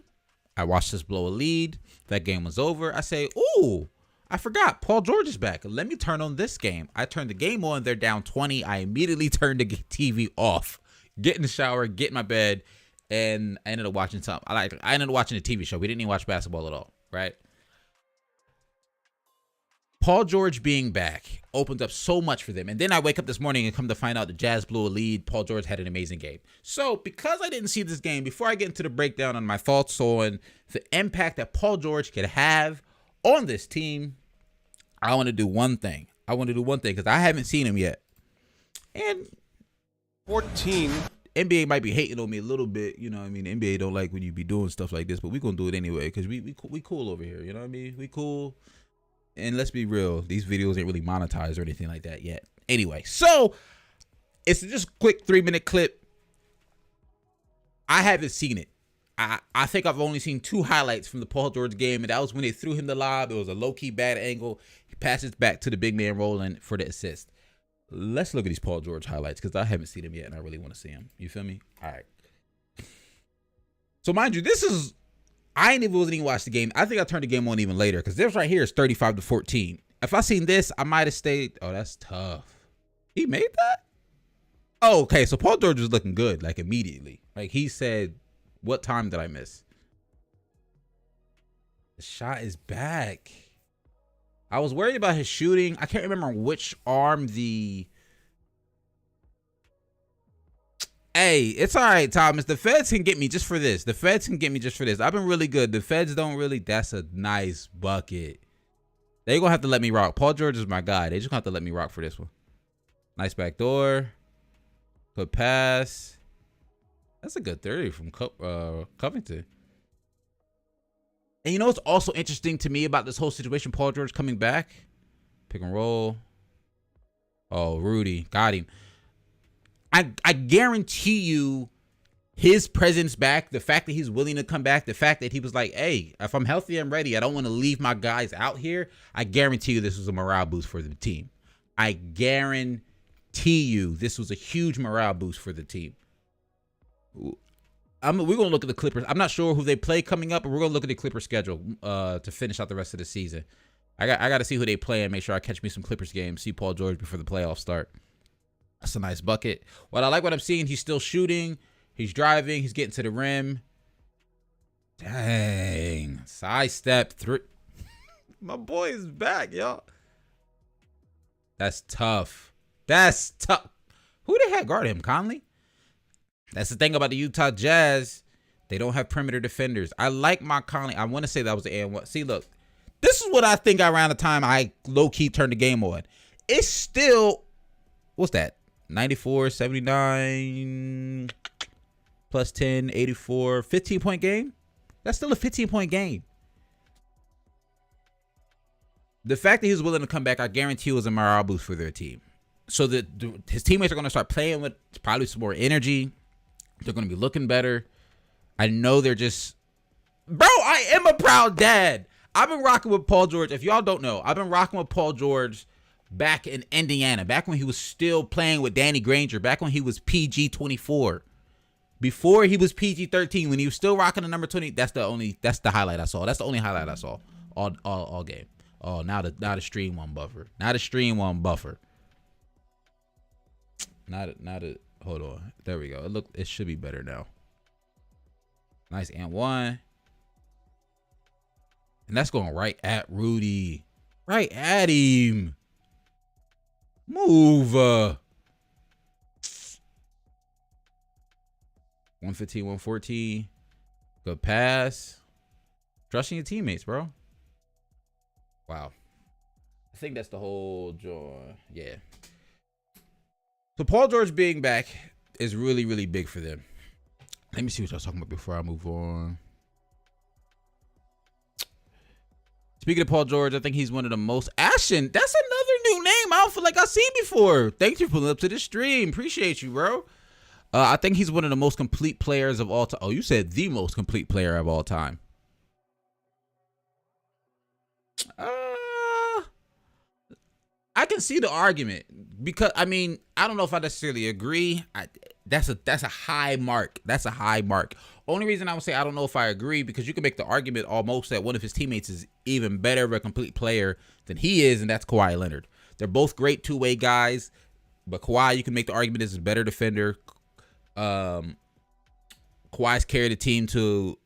I watched us blow a lead. That game was over. I say, ooh, I forgot. Paul George is back. Let me turn on this game. I turned the game on. They're down 20. I immediately turned the TV off. Get in the shower, get in my bed, and I ended up watching something. I ended up watching a TV show. We didn't even watch basketball at all, right? Paul George being back opened up so much for them. And then I wake up this morning and come to find out the Jazz blew a lead. Paul George had an amazing game. So because I didn't see this game, before I get into the breakdown on my thoughts on the impact that Paul George could have on this team, I want to do one thing. Because I haven't seen him yet. And 14. NBA might be hating on me a little bit. You know what I mean? The NBA don't like when you be doing stuff like this, but we going to do it anyway because we cool over here. You know what I mean? We cool. And let's be real, these videos ain't really monetized or anything like that yet. Anyway, so it's just a quick 3-minute clip. I haven't seen it. I think I've only seen 2 highlights from the Paul George game, and that was when they threw him the lob. It was a low-key bad angle. He passes back to the big man rolling for the assist. Let's look at these Paul George highlights because I haven't seen him yet, and I really want to see him. You feel me? All right. So mind you, I wasn't even watch the game. I think I turned the game on even later because this right here is 35-14. If I seen this, I might have stayed. Oh, that's tough. He made that? Oh, okay. So Paul George was looking good, like immediately. Like he said, what time did I miss? The shot is back. I was worried about his shooting. I can't remember which arm the... Hey, it's all right, Thomas. The feds can get me just for this. I've been really good. The feds don't really. That's a nice bucket. They're going to have to let me rock. Paul George is my guy. They just going to have to let me rock for this one. Nice back door. Good pass. That's a good 30 from Covington. And you know what's also interesting to me about this whole situation? Paul George coming back. Pick and roll. Oh, Rudy. Got him. I guarantee you his presence back, the fact that he's willing to come back, the fact that he was like, hey, if I'm healthy, I'm ready. I don't want to leave my guys out here. I guarantee you this was a morale boost for the team. I guarantee you this was a huge morale boost for the team. We're going to look at the Clippers. I'm not sure who they play coming up, but we're going to look at the Clippers schedule to finish out the rest of the season. I got to see who they play and make sure I catch me some Clippers games, see Paul George before the playoffs start. That's a nice bucket. What I'm seeing, he's still shooting. He's driving. He's getting to the rim. Dang. Side step through. My boy is back, y'all. That's tough. Who the heck guarded him? Conley? That's the thing about the Utah Jazz. They don't have perimeter defenders. I like my Conley. I want to say that was the and see, look. This is what I think around the time I low-key turned the game on. It's still, what's that? 94, 79, plus 10, 84, 15-point game? That's still a 15-point game. The fact that he was willing to come back, I guarantee was a morale boost for their team. So that his teammates are going to start playing with probably some more energy. They're going to be looking better. I know they're just... Bro, I am a proud dad. I've been rocking with Paul George. If y'all don't know, I've been rocking with Paul George back in Indiana, back when he was still playing with Danny Granger, back when he was PG-24, before he was PG-13, when he was still rocking the number 20. That's the highlight I saw. That's the only highlight I saw all game. Oh, now the stream one buffer. Hold on. There we go. It should be better now. Nice and one. And that's going right at Rudy. Right at him. Move. 115, 114. Good pass. Trusting your teammates, bro. Wow. I think that's the whole joy. Yeah. So Paul George being back is really, really big for them. Let me see what I was talking about before I move on. Speaking of Paul George, I think he's one of the most... Ashton, that's another new name I don't feel like I've seen before. Thanks for pulling up to the stream. Appreciate you, bro. I think he's one of the most complete players of all time. Oh, you said the most complete player of all time. can see the argument because I mean I don't know if I necessarily agree. That's a high mark. That's a high mark. Only reason I would say I don't know if I agree because you can make the argument almost that one of his teammates is even better of a complete player than he is, and that's Kawhi Leonard. They're both great two-way guys, but Kawhi, you can make the argument is a better defender. Kawhi's carried the team to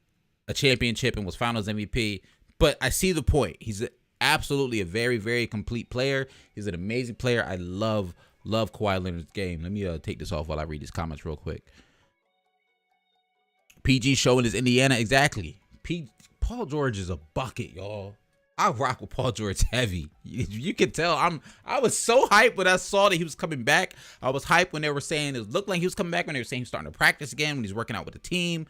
a championship and was Finals MVP. But I see the point. He's absolutely a very, very complete player. He's an amazing player. I love Kawhi Leonard's game. Let me take this off while I read these comments real quick. PG showing his Indiana. Exactly. Paul George is a bucket, y'all. I rock with Paul George heavy. You can tell. I was so hyped when I saw that he was coming back. I was hyped when they were saying it looked like he was coming back, when they were saying he was starting to practice again, when he's working out with the team.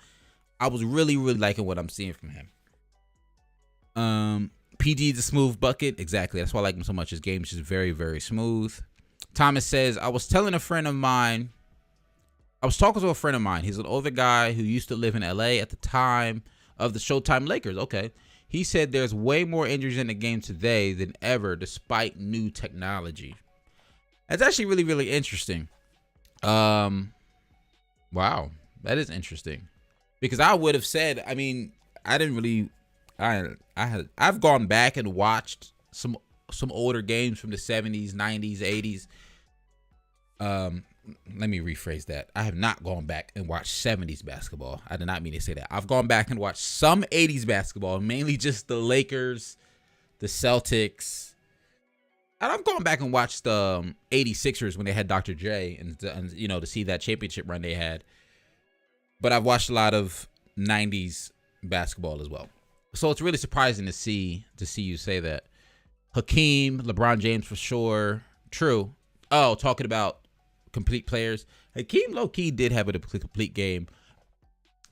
I was really, really liking what I'm seeing from him. PG's a smooth bucket. Exactly. That's why I like him so much. His game is just very, very smooth. Thomas says, I was talking to a friend of mine. He's an older guy who used to live in LA at the time of the Showtime Lakers. Okay. He said there's way more injuries in the game today than ever, despite new technology. That's actually really, really interesting. Wow. That is interesting. Because I would have said, I mean, I've gone back and watched some older games from the 70s, 90s, 80s. Let me rephrase that. I have not gone back and watched 70s basketball. I did not mean to say that. I've gone back and watched some 80s basketball, mainly just the Lakers, the Celtics. And I've gone back and watched the 86ers when they had Dr. J and you know, to see that championship run they had. But I've watched a lot of 90s basketball as well. So it's really surprising to see you say that. Hakeem, LeBron James for sure. True. Oh, talking about complete players. Hakeem low-key did have a complete game.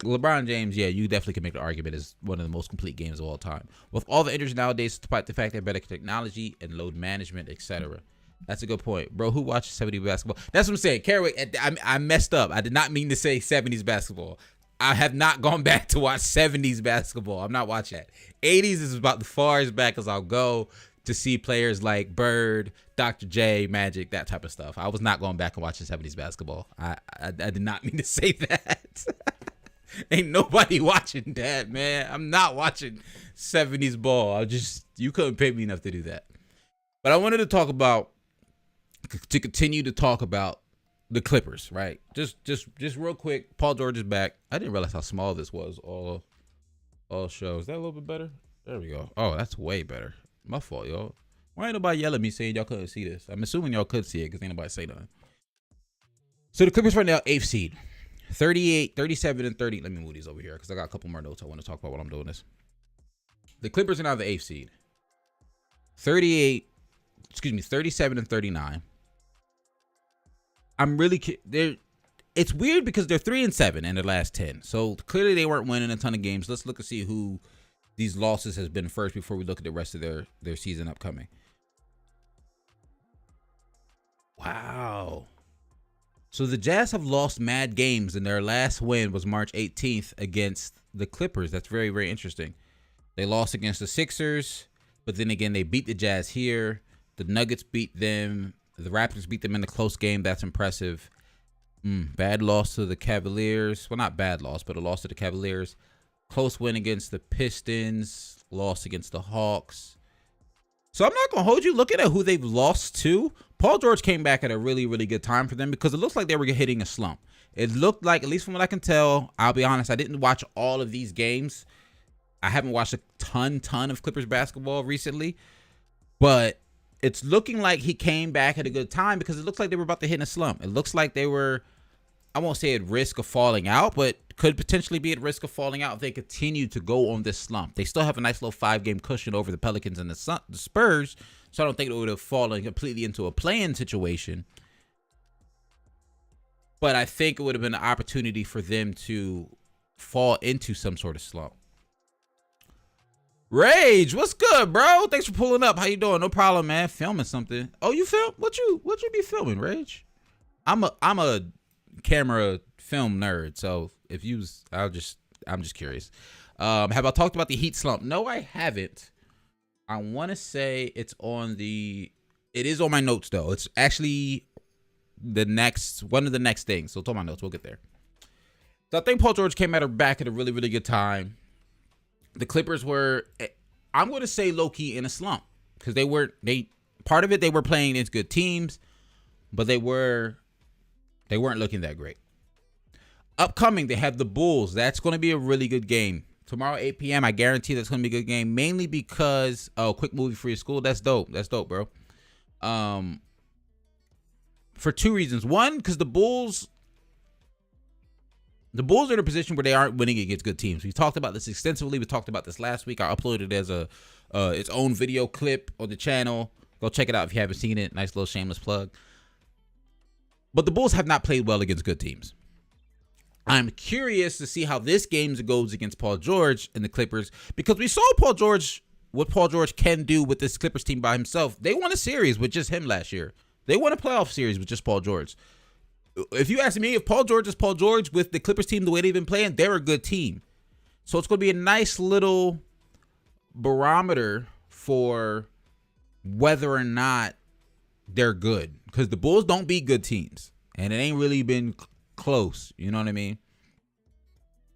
LeBron James, yeah, you definitely can make the argument is one of the most complete games of all time. With all the injuries nowadays, despite the fact they have better technology and load management, etc. That's a good point. Bro, who watches 70s basketball? That's what I'm saying. Carrick, I messed up. I did not mean to say 70s basketball. I have not gone back to watch 70s basketball. I'm not watching that. 80s is about the farthest back as I'll go to see players like Bird, Dr. J, Magic, that type of stuff. I was not going back and watching 70s basketball. I did not mean to say that. Ain't nobody watching that, man. I'm not watching 70s ball. You couldn't pay me enough to do that. But I wanted to continue to talk about the Clippers, right? Just real quick. Paul George is back. I didn't realize how small this was. All show. Is that a little bit better? There we go. Oh, that's way better. My fault, y'all. Why ain't nobody yelling at me saying y'all couldn't see this? I'm assuming y'all could see it because ain't nobody say nothing. So the Clippers right now, 8th seed. 38, 37, and 30. Let me move these over here because I got a couple more notes I want to talk about while I'm doing this. The Clippers are now the 8th seed. 37 and 39. It's weird because they're 3-7 in their last 10. So clearly they weren't winning a ton of games. Let's look and see who these losses has been first before we look at the rest of their season upcoming. Wow. So the Jazz have lost mad games, and their last win was March 18th against the Clippers. That's very, very interesting. They lost against the Sixers, but then again, they beat the Jazz here. The Nuggets beat them. The Raptors beat them in a close game. That's impressive. Bad loss to the Cavaliers. Well, not bad loss, but a loss to the Cavaliers. Close win against the Pistons. Loss against the Hawks. So I'm not going to hold you. Looking at who they've lost to, Paul George came back at a really, really good time for them because it looks like they were hitting a slump. It looked like, at least from what I can tell, I'll be honest, I didn't watch all of these games. I haven't watched a ton of Clippers basketball recently. But it's looking like he came back at a good time because it looks like they were about to hit a slump. It looks like they were, I won't say at risk of falling out, but could potentially be at risk of falling out if they continue to go on this slump. They still have a nice little 5-game cushion over the Pelicans and the Spurs, so I don't think it would have fallen completely into a play-in situation. But I think it would have been an opportunity for them to fall into some sort of slump. Rage, what's good, bro? Thanks for pulling up. How you doing? No problem, man. Filming something. Oh, you film? What you be filming, Rage? I'm a camera film nerd, so if you was, I'm just curious. Have I talked about the Heat slump? No, I haven't. I want to say it's on the It is on my notes though. It's actually one of the next things. So it's on my notes. We'll get there. So I think Paul George came back at a really, really good time. The Clippers were, I'm going to say, low key in a slump because part of it they were playing against good teams, but they weren't looking that great. Upcoming, they have the Bulls. That's going to be a really good game. Tomorrow, 8 p.m., I guarantee that's going to be a good game, mainly because, quick movie for your school. That's dope. That's dope, bro. For two reasons. One, because the Bulls are in a position where they aren't winning against good teams. We talked about this extensively. We talked about this last week. I uploaded it as its own video clip on the channel. Go check it out if you haven't seen it. Nice little shameless plug. But the Bulls have not played well against good teams. I'm curious to see how this game goes against Paul George and the Clippers, because we saw what Paul George can do with this Clippers team by himself. They won a series with just him last year. They won a playoff series with just Paul George. If you ask me, if Paul George is Paul George with the Clippers team the way they've been playing, they're a good team. So it's going to be a nice little barometer for whether or not they're good, because the Bulls don't beat good teams, and it ain't really been close. You know what I mean?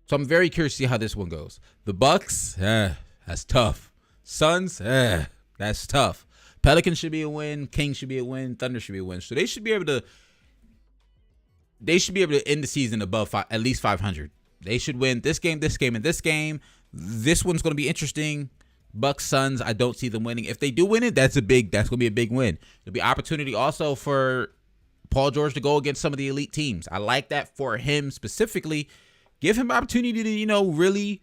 So I'm very curious to see how this one goes. The Bucks, that's tough. Suns, that's tough. Pelicans should be a win. Kings should be a win. Thunder should be a win. So they should be able to end the season above at least 500. They should win this game, and this game. This one's going to be interesting. Bucks, Suns, I don't see them winning. If they do win it, that's going to be a big win. There'll be opportunity also for Paul George to go against some of the elite teams. I like that for him specifically. Give him opportunity to, really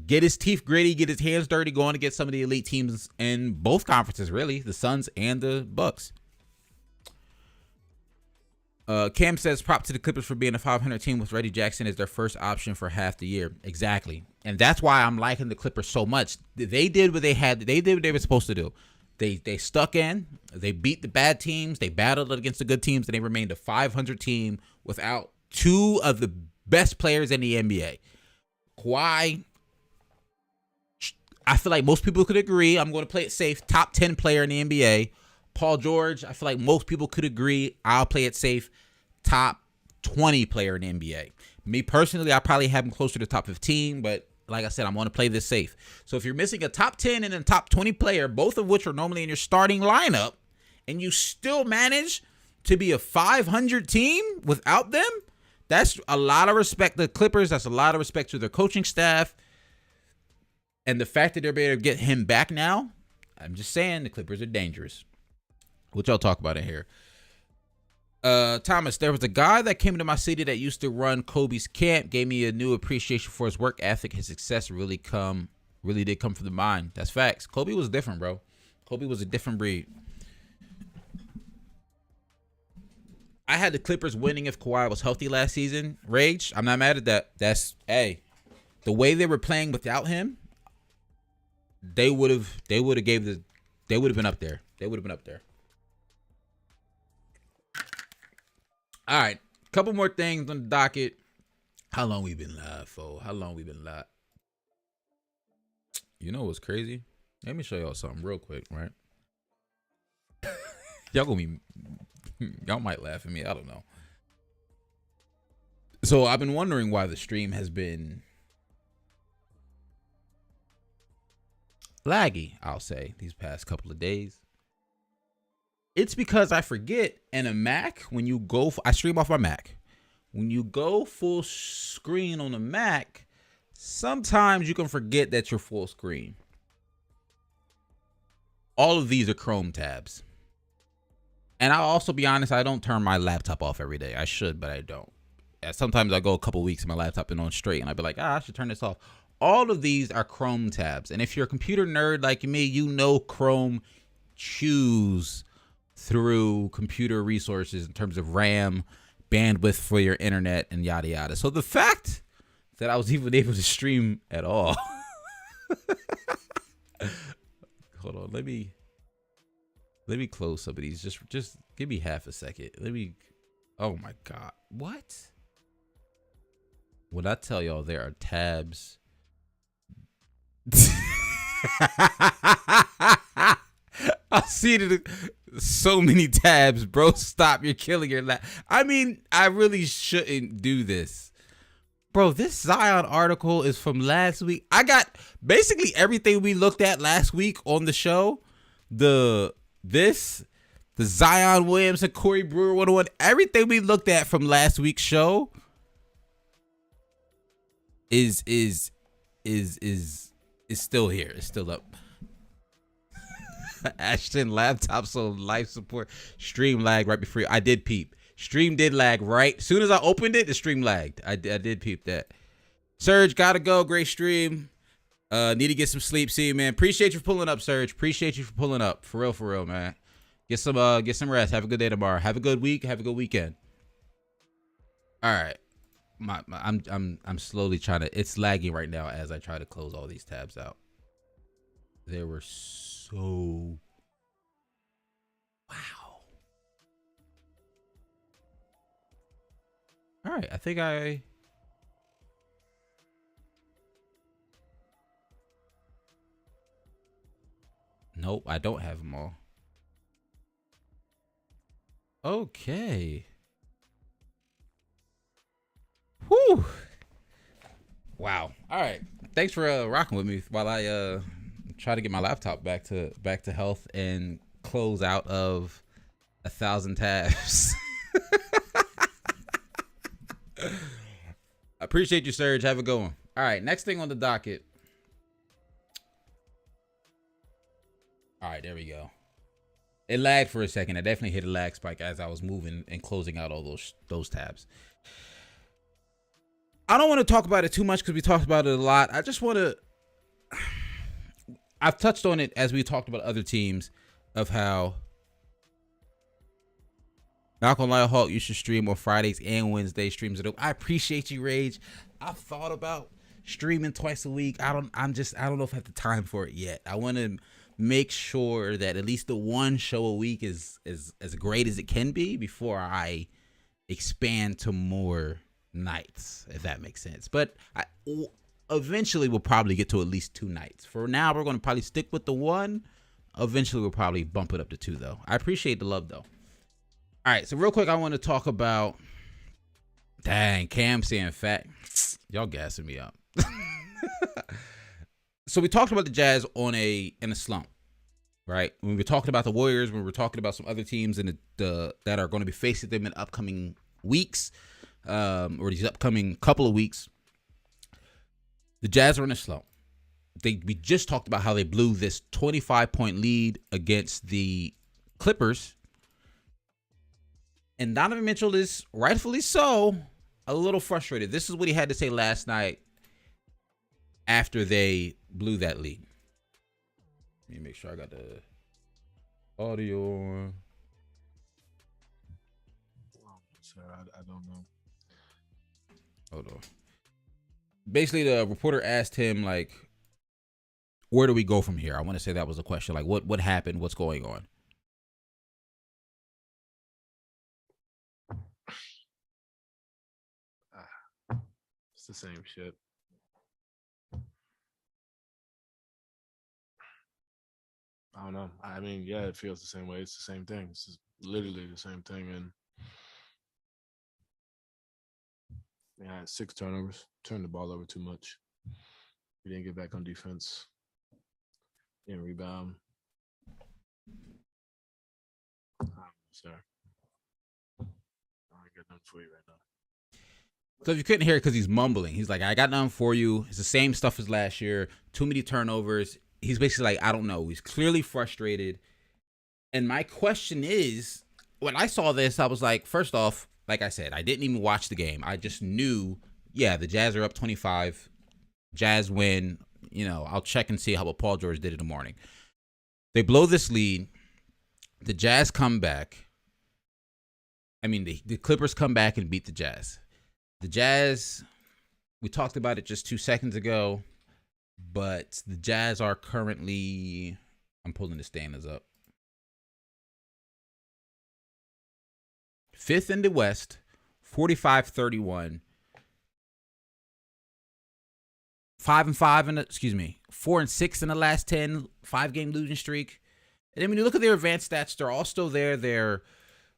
get his teeth gritty, get his hands dirty, going against some of the elite teams in both conferences, really, the Suns and the Bucks. Cam says, prop to the Clippers for being a 500 team with Reggie Jackson as their first option for half the year. Exactly. And that's why I'm liking the Clippers so much. They did what they were supposed to do. They stuck in. They beat the bad teams. They battled against the good teams, and they remained a 500 team without two of the best players in the NBA. Kawhi, I feel like most people could agree. I'm going to play it safe. Top 10 player in the NBA. Paul George, I feel like most people could agree. I'll play it safe. Top 20 player in the NBA. Me personally, I probably have him closer to top 15, but like I said, I'm going to play this safe. So if you're missing a top 10 and a top 20 player, both of which are normally in your starting lineup, and you still manage to be a 500 team without them, that's a lot of respect to the Clippers. That's a lot of respect to their coaching staff. And the fact that they're able to get him back now, I'm just saying the Clippers are dangerous. Which I'll talk about it here. Thomas, there was a guy that came into my city that used to run Kobe's camp, gave me a new appreciation for his work ethic. His success really did come from the mind. That's facts. Kobe was different, bro. Kobe was a different breed. I had the Clippers winning if Kawhi was healthy last season. Rage, I'm not mad at that. That's, the way they were playing without him, they would have been up there. They would have been up there. All right, couple more things on the docket. How long we been live for? You know what's crazy? Let me show y'all something real quick, right? Y'all might laugh at me. I don't know. So I've been wondering why the stream has been laggy, I'll say, these past couple of days. It's because I forget, and a Mac, when you go, I stream off my Mac. When you go full screen on the Mac, sometimes you can forget that you're full screen. All of these are Chrome tabs. And I'll also be honest, I don't turn my laptop off every day. I should, but I don't. Sometimes I go a couple weeks and my laptop is on straight, and I'll be like, I should turn this off. All of these are Chrome tabs. And if you're a computer nerd like me, you know Chrome chews through computer resources in terms of RAM, bandwidth for your internet, and yada yada. So the fact that I was even able to stream at all. Hold on, let me close some of these. Just give me half a second. Oh my God, what? When I tell y'all there are tabs. I'm see so many tabs, bro. Stop. You're killing your I mean, I really shouldn't do this. Bro, this Zion article is from last week. I got basically everything we looked at last week on the show. The Zion Williamson, Corey Brewer 101, everything we looked at from last week's show is still here. It's still up. Ashton laptop so life support stream lagged right before I did peep. Stream did lag right. As soon as I opened it, the stream lagged. I did peep that. Surge, gotta go. Great stream. Need to get some sleep. See you, man. Appreciate you for pulling up, Surge. Appreciate you for pulling up. For real, man. Get some rest. Have a good day tomorrow. Have a good week. Have a good weekend. All right. I'm slowly trying to. It's lagging right now as I try to close all these tabs out. There were so. Wow. All right. I think I. Nope. I don't have them all. Okay. Whew. Wow. All right. Thanks for rocking with me while I try to get my laptop back to health and close out of 1,000 tabs. I appreciate you, Serge. Have a good one. All right. Next thing on the docket. All right. There we go. It lagged for a second. I definitely hit a lag spike as I was moving and closing out all those tabs. I don't want to talk about it too much because we talked about it a lot. I just want to. I've touched on it as we talked about other teams of how. Not gonna lie, Hulk, you should stream on Fridays and Wednesday streams. I appreciate you, Rage. I've thought about streaming twice a week. I don't know if I have the time for it yet. I want to make sure that at least the one show a week is as great as it can be before I expand to more nights, if that makes sense. But eventually we'll probably get to at least 2 nights. For now, we're going to probably stick with the one. Eventually we'll probably bump it up to 2 though. I appreciate the love though. All right, so real quick, I want to talk about Cam saying fat. Y'all gassing me up. So we talked about the Jazz in a slump, right? When we were talking about the Warriors, when we were talking about some other teams that are going to be facing them in upcoming weeks, or these upcoming couple of weeks, the Jazz are in a slump. We just talked about how they blew this 25-point lead against the Clippers, and Donovan Mitchell is rightfully so a little frustrated. This is what he had to say last night after they blew that lead. Let me make sure I got the audio on. Sir, I don't know. Hold on. Basically, the reporter asked him, like, where do we go from here? I want to say that was the question. Like, what happened? What's going on? It's the same shit. I don't know. I mean, yeah, it feels the same way. It's the same thing. It's just literally the same thing. And yeah, 6 turnovers. Turned the ball over too much. We didn't get back on defense. Didn't rebound. Sir, I got nothing for you right now. So if you couldn't hear it because he's mumbling, he's like, I got nothing for you. It's the same stuff as last year. Too many turnovers. He's basically like, I don't know. He's clearly frustrated. And my question is, when I saw this, I was like, first off, like I said, I didn't even watch the game. I just knew, yeah, the Jazz are up 25. Jazz win. You know, I'll check and see how what Paul George did in the morning. They blow this lead. The Jazz come back. I mean, the Clippers come back and beat the Jazz. The Jazz, we talked about it just 2 seconds ago, but the Jazz are currently, I'm pulling the standings up, 5th in the West, 45-31, 4-6 in the last 10, 5-game losing streak. And then when you look at their advanced stats, they're all still there. They're,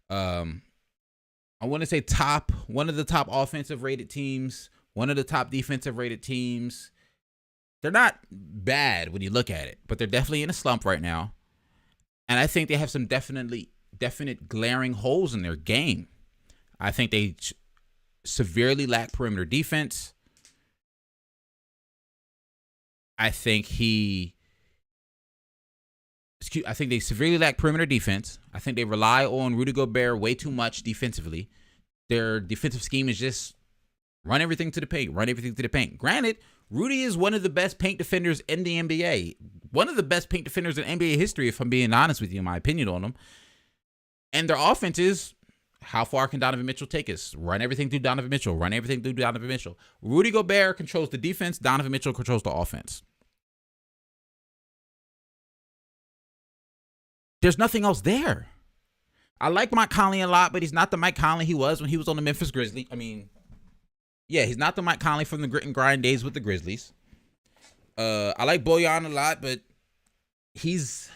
I want to say one of the top offensive rated teams, one of the top defensive rated teams. They're not bad when you look at it, but they're definitely in a slump right now. And I think they have some definite glaring holes in their game. I think they severely lack perimeter defense. I think they severely lack perimeter defense. I think they rely on Rudy Gobert way too much defensively. Their defensive scheme is just run everything to the paint. Granted, Rudy is one of the best paint defenders in the NBA. One of the best paint defenders in NBA history, if I'm being honest with you, in my opinion on them. And their offense is, how far can Donovan Mitchell take us? Run everything through Donovan Mitchell. Rudy Gobert controls the defense. Donovan Mitchell controls the offense. There's nothing else there. I like Mike Conley a lot, but he's not the Mike Conley he was when he was on the Memphis Grizzlies. He's not the Mike Conley from the grit and grind days with the Grizzlies. I like Bojan a lot, but is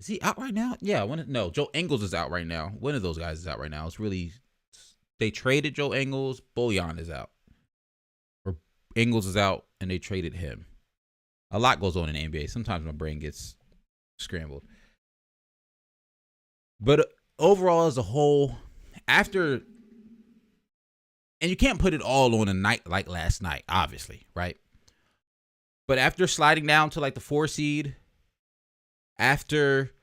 he out right now? Yeah, no, Joe Ingles is out right now. One of those guys is out right now. They traded Joe Ingles. Bojan is out. Or Ingles is out, and they traded him. A lot goes on in the NBA. Sometimes my brain gets scrambled. But overall, as a whole, and you can't put it all on a night like last night, obviously, right? But after sliding down to like the 4 seed, after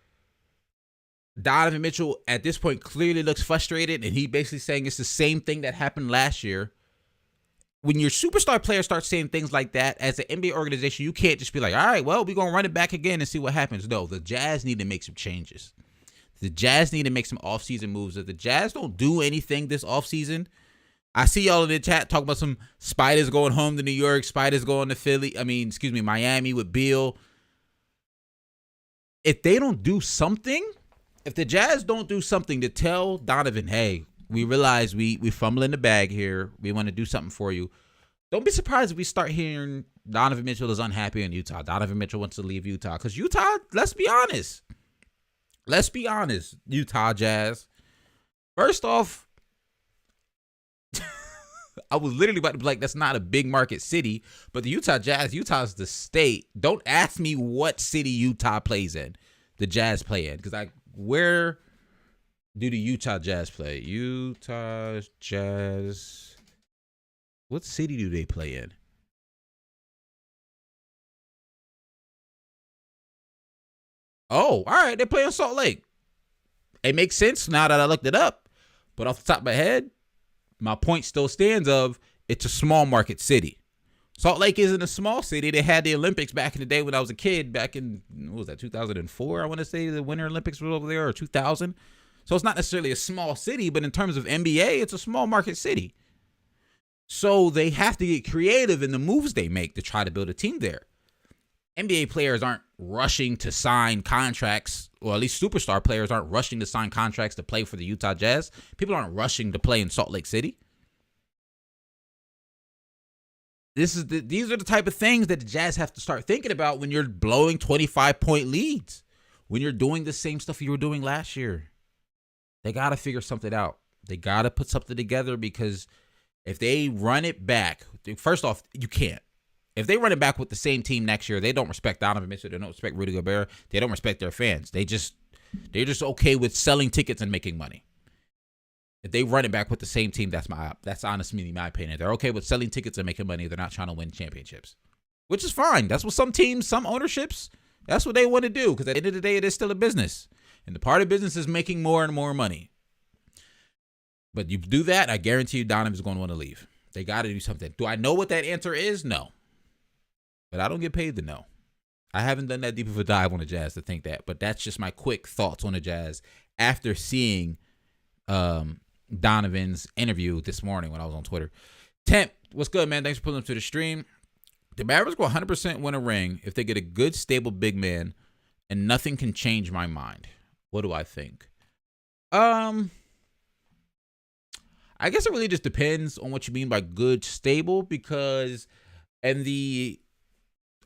Donovan Mitchell at this point clearly looks frustrated, and he basically saying it's the same thing that happened last year. When your superstar player starts saying things like that, as an NBA organization, you can't just be like, all right, well, we're going to run it back again and see what happens. No, the Jazz need to make some changes. The Jazz need to make some offseason moves. If the Jazz don't do anything this offseason, I see y'all in the chat talking about some Spiders going home to New York, Spiders going to Miami with Beal. If they don't do something, if the Jazz don't do something to tell Donovan, hey, we realize we fumbling the bag here. We want to do something for you. Don't be surprised if we start hearing Donovan Mitchell is unhappy in Utah. Donovan Mitchell wants to leave Utah. Because Utah, let's be honest, Utah Jazz. First off, I was literally about to be like, that's not a big market city, but the Utah Jazz, Utah's the state. Don't ask me what city Utah plays in, the Jazz play in, because where do the Utah Jazz play? Utah Jazz, what city do they play in? Oh, all right, they play in Salt Lake. It makes sense now that I looked it up, but off the top of my head, my point still stands of it's a small market city. Salt Lake isn't a small city. They had the Olympics back in the day when I was a kid, back in, 2004? I want to say the Winter Olympics were over there, or 2000. So it's not necessarily a small city, but in terms of NBA, it's a small market city. So they have to get creative in the moves they make to try to build a team there. NBA players aren't rushing to sign contracts, or at least superstar players aren't rushing to sign contracts to play for the Utah Jazz. People aren't rushing to play in Salt Lake City. These are the type of things that the Jazz have to start thinking about when you're blowing 25-point leads, when you're doing the same stuff you were doing last year. They got to figure something out. They got to put something together, because if they run it back, first off, you can't. If they run it back with the same team next year, they don't respect Donovan Mitchell. They don't respect Rudy Gobert. They don't respect their fans. They're just okay with selling tickets and making money. If they run it back with the same team, that's honestly my opinion. They're okay with selling tickets and making money. They're not trying to win championships, which is fine. That's what some teams, some ownerships, that's what they want to do, because at the end of the day, it is still a business. And the part of business is making more and more money. But you do that, I guarantee you Donovan's going to want to leave. They got to do something. Do I know what that answer is? No. But I don't get paid to know. I haven't done that deep of a dive on the Jazz to think that. But that's just my quick thoughts on the Jazz after seeing Donovan's interview this morning when I was on Twitter. Temp, what's good, man? Thanks for pulling up to the stream. The Mavericks will 100% win a ring if they get a good, stable big man, and nothing can change my mind. What do I think? I guess it really just depends on what you mean by good, stable, because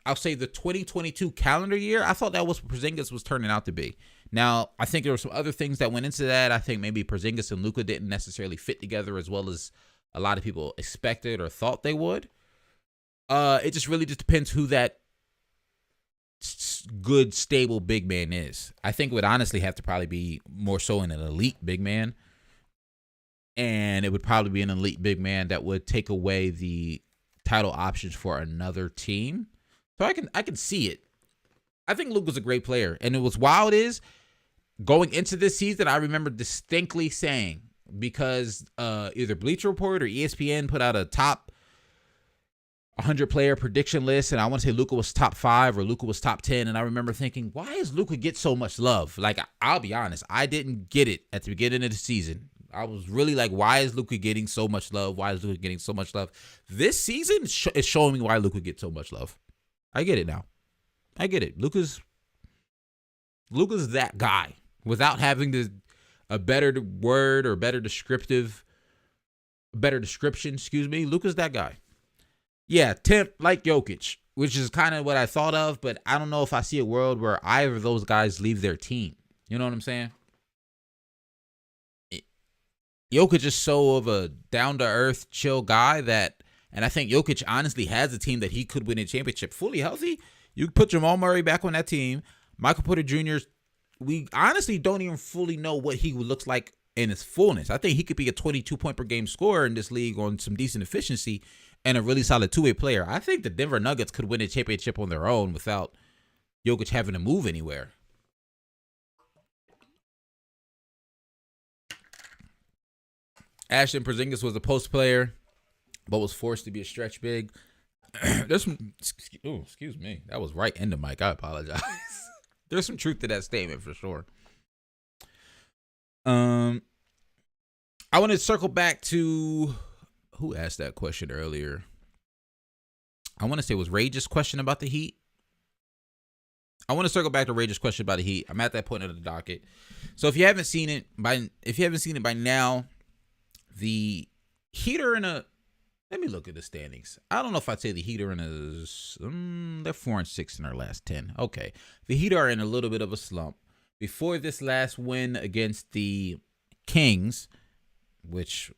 I'll say the 2022 calendar year, I thought that was what Porzingis was turning out to be. Now, I think there were some other things that went into that. I think maybe Porzingis and Luka didn't necessarily fit together as well as a lot of people expected or thought they would. It just really just depends who that good, stable big man is. I think it would honestly have to probably be more so an elite big man. And it would probably be an elite big man that would take away the title options for another team. So I can see it. I think Luka's a great player. And it was wild is going into this season, I remember distinctly saying, because either Bleacher Report or ESPN put out a top 100 player prediction list, and I want to say Luka was top 5 or Luka was top 10. And I remember thinking, why does Luka get so much love? Like, I'll be honest, I didn't get it at the beginning of the season. I was really like, why is Luka getting so much love? Why is Luka getting so much love? This season is showing me why Luka gets so much love. I get it now. I get it. Luka's that guy without having a better word or better description, excuse me. Luka's that guy. Yeah, temp like Jokic, which is kind of what I thought of, but I don't know if I see a world where either of those guys leave their team. You know what I'm saying? Jokic is so of a down-to-earth, chill guy that, and I think Jokic honestly has a team that he could win a championship fully healthy. You put Jamal Murray back on that team. Michael Porter Jr., we honestly don't even fully know what he looks like in his fullness. I think he could be a 22-point per game scorer in this league on some decent efficiency and a really solid two-way player. I think the Denver Nuggets could win a championship on their own without Jokic having to move anywhere. Ashton Porzingis was a post player, but was forced to be a stretch big. There's some, excuse me, that was right in the mic. I apologize. There's some truth to that statement for sure. I want to circle back to who asked that question earlier. I want to say it was Rage's question about the Heat. I want to circle back to Rage's question about the Heat. I'm at that point of the docket. So if you haven't seen it by now, the Heat are in a. Let me look at the standings. I don't know if I'd say the Heat are in a. They're 4-6 in their last 10. Okay, the Heat are in a little bit of a slump. Before this last win against the Kings, which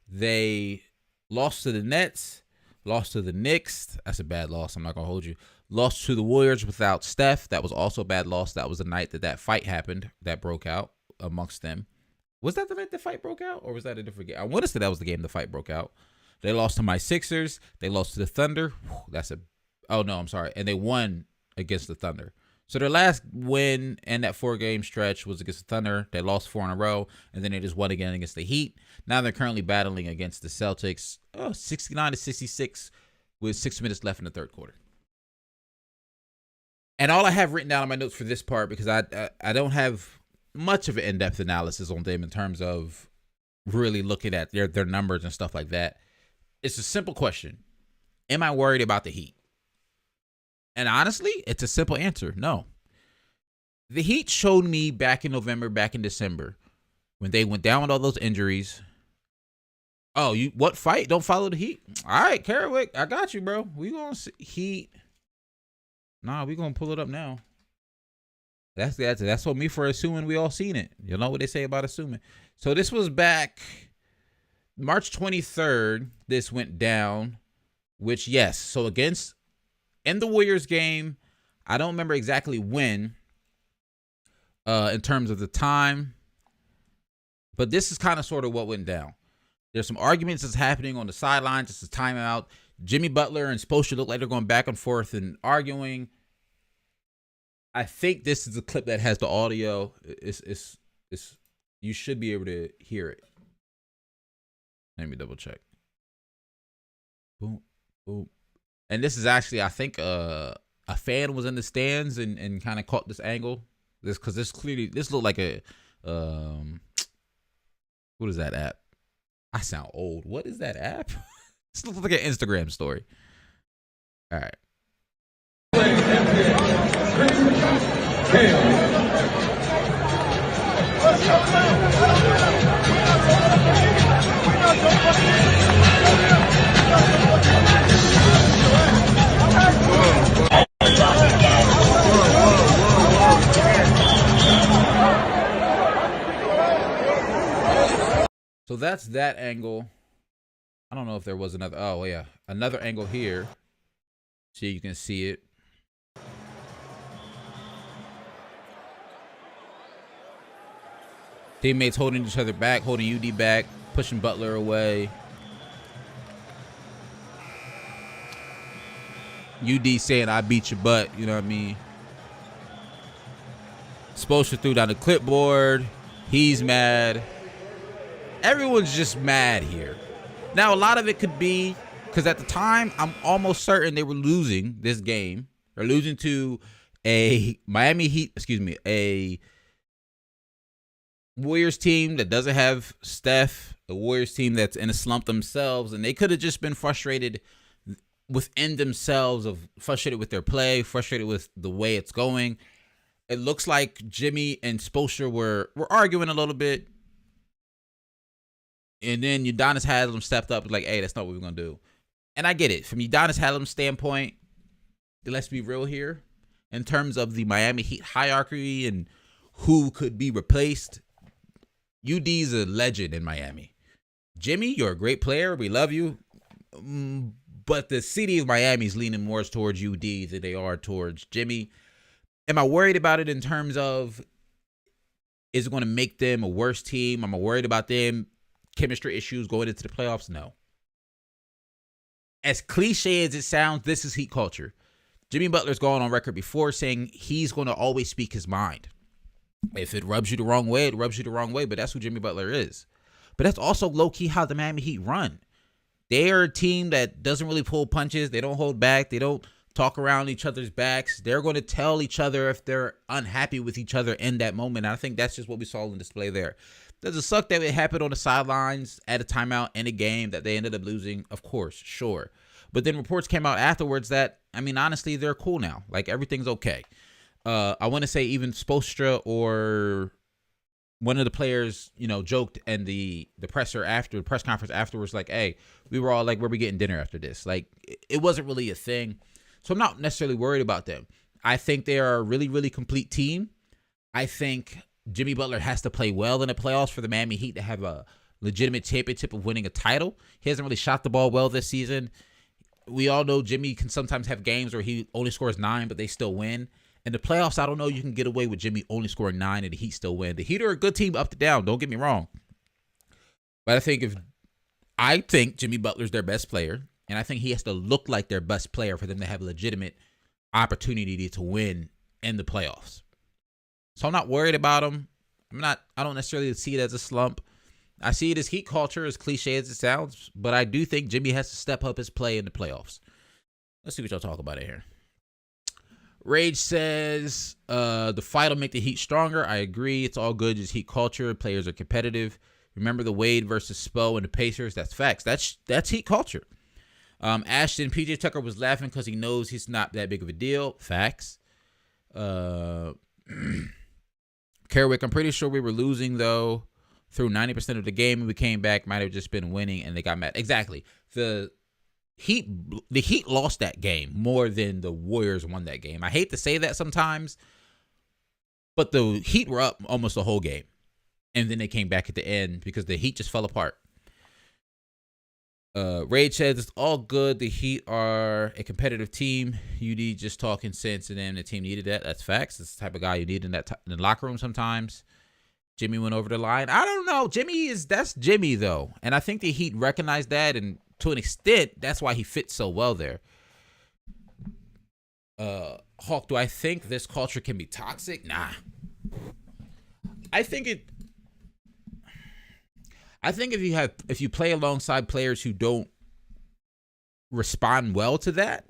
they lost to the Nets, lost to the Knicks. That's a bad loss. I'm not gonna hold you. Lost to the Warriors without Steph. That was also a bad loss. That was the night that fight happened. That broke out amongst them. Was that the night the fight broke out, or was that a different game? I want to say that was the game the fight broke out. They lost to my Sixers. They lost to the Thunder. I'm sorry. And they won against the Thunder. So their last win in that 4-game stretch was against the Thunder. They lost 4 in a row, and then they just won again against the Heat. Now they're currently battling against the Celtics, 69-66 with 6 minutes left in the third quarter. And all I have written down on my notes for this part, because I don't have much of an in-depth analysis on them in terms of really looking at their numbers and stuff like that. It's a simple question. Am I worried about the Heat? And honestly, it's a simple answer. No. The Heat showed me back in November, back in December, when they went down with all those injuries. Oh, what fight? Don't follow the Heat? All right, Kerwick, I got you, bro. We gonna see Heat. Nah, we gonna pull it up now. That's what me for assuming we all seen it. You know what they say about assuming. So this was back March 23rd. This went down, which yes. So in the Warriors game, I don't remember exactly when, in terms of the time, but this is kind of sort of what went down. There's some arguments that's happening on the sidelines. It's a timeout. Jimmy Butler and Spoelstra look like they're going back and forth and arguing. I think this is a clip that has the audio. It's you should be able to hear it. Let me double check. Boom, boom. And this is actually, I think, a fan was in the stands and kind of caught this angle. This looked like a what is that app? I sound old. What is that app? This looks like an Instagram story. All right. So that's that angle. I don't know if there was another. Oh, yeah. Another angle here. So you can see it. Teammates holding each other back, holding UD back, pushing Butler away. UD saying, I beat your butt. You know what I mean? Spoelstra threw down the clipboard. He's mad. Everyone's just mad here. Now, a lot of it could be because at the time, I'm almost certain they were losing this game. They're losing to a a Warriors team that doesn't have Steph, a Warriors team that's in a slump themselves, and they could have just been frustrated within themselves, frustrated with their play, frustrated with the way it's going. It looks like Jimmy and Spoelstra were arguing a little bit. And then Udonis Haslem stepped up and like, hey, that's not what we're going to do. And I get it. From Udonis Haslem's standpoint, let's be real here. In terms of the Miami Heat hierarchy and who could be replaced, UD's a legend in Miami. Jimmy, you're a great player. We love you. But the city of Miami is leaning more towards UD than they are towards Jimmy. Am I worried about it in terms of, is it going to make them a worse team? Am I worried about them chemistry issues going into the playoffs? No. As cliche as it sounds, this is Heat culture. Jimmy Butler's gone on record before saying he's going to always speak his mind. If it rubs you the wrong way, it rubs you the wrong way, but that's who Jimmy Butler is. But that's also low-key how the Miami Heat run. They're a team that doesn't really pull punches. They don't hold back. They don't talk around each other's backs. They're going to tell each other if they're unhappy with each other in that moment. And I think that's just what we saw on display there. Does it suck that it happened on the sidelines at a timeout in a game that they ended up losing? Of course, sure. But then reports came out afterwards that, I mean, honestly, they're cool now. Like, everything's okay. I want to say even Spoelstra or one of the players, joked in the press conference afterwards, like, hey, we were all like, where we getting dinner after this? Like, it wasn't really a thing. So I'm not necessarily worried about them. I think they are a really, really complete team. I think Jimmy Butler has to play well in the playoffs for the Miami Heat to have a legitimate championship of winning a title. He hasn't really shot the ball well this season. We all know Jimmy can sometimes have games where he only scores 9, but they still win. In the playoffs, I don't know you can get away with Jimmy only scoring 9 and the Heat still win. The Heat are a good team up to down, don't get me wrong. But I think Jimmy Butler's their best player, and I think he has to look like their best player for them to have a legitimate opportunity to win in the playoffs. So I'm not worried about him. I don't necessarily see it as a slump. I see it as Heat culture, as cliche as it sounds, but I do think Jimmy has to step up his play in the playoffs. Let's see what y'all talk about it here. Rage says, the fight will make the Heat stronger. I agree. It's all good. Just Heat culture. Players are competitive. Remember the Wade versus Spo and the Pacers? That's facts. That's Heat culture. Ashton, PJ Tucker was laughing because he knows he's not that big of a deal. Facts. Kerwick, I'm pretty sure we were losing, though, through 90% of the game, and we came back. Might have just been winning, and they got mad. Exactly. The Heat lost that game more than the Warriors won that game. I hate to say that sometimes, but the Heat were up almost the whole game, and then they came back at the end because the Heat just fell apart. Rage says it's all good. The Heat are a competitive team. UD just talking sense, and then the team needed that. That's facts. That's the type of guy you need in the locker room sometimes. Jimmy went over the line. I don't know. That's Jimmy though, and I think the Heat recognized that, and to an extent, that's why he fits so well there. Hawk, do I think this culture can be toxic? Nah. I think if you play alongside players who don't respond well to that,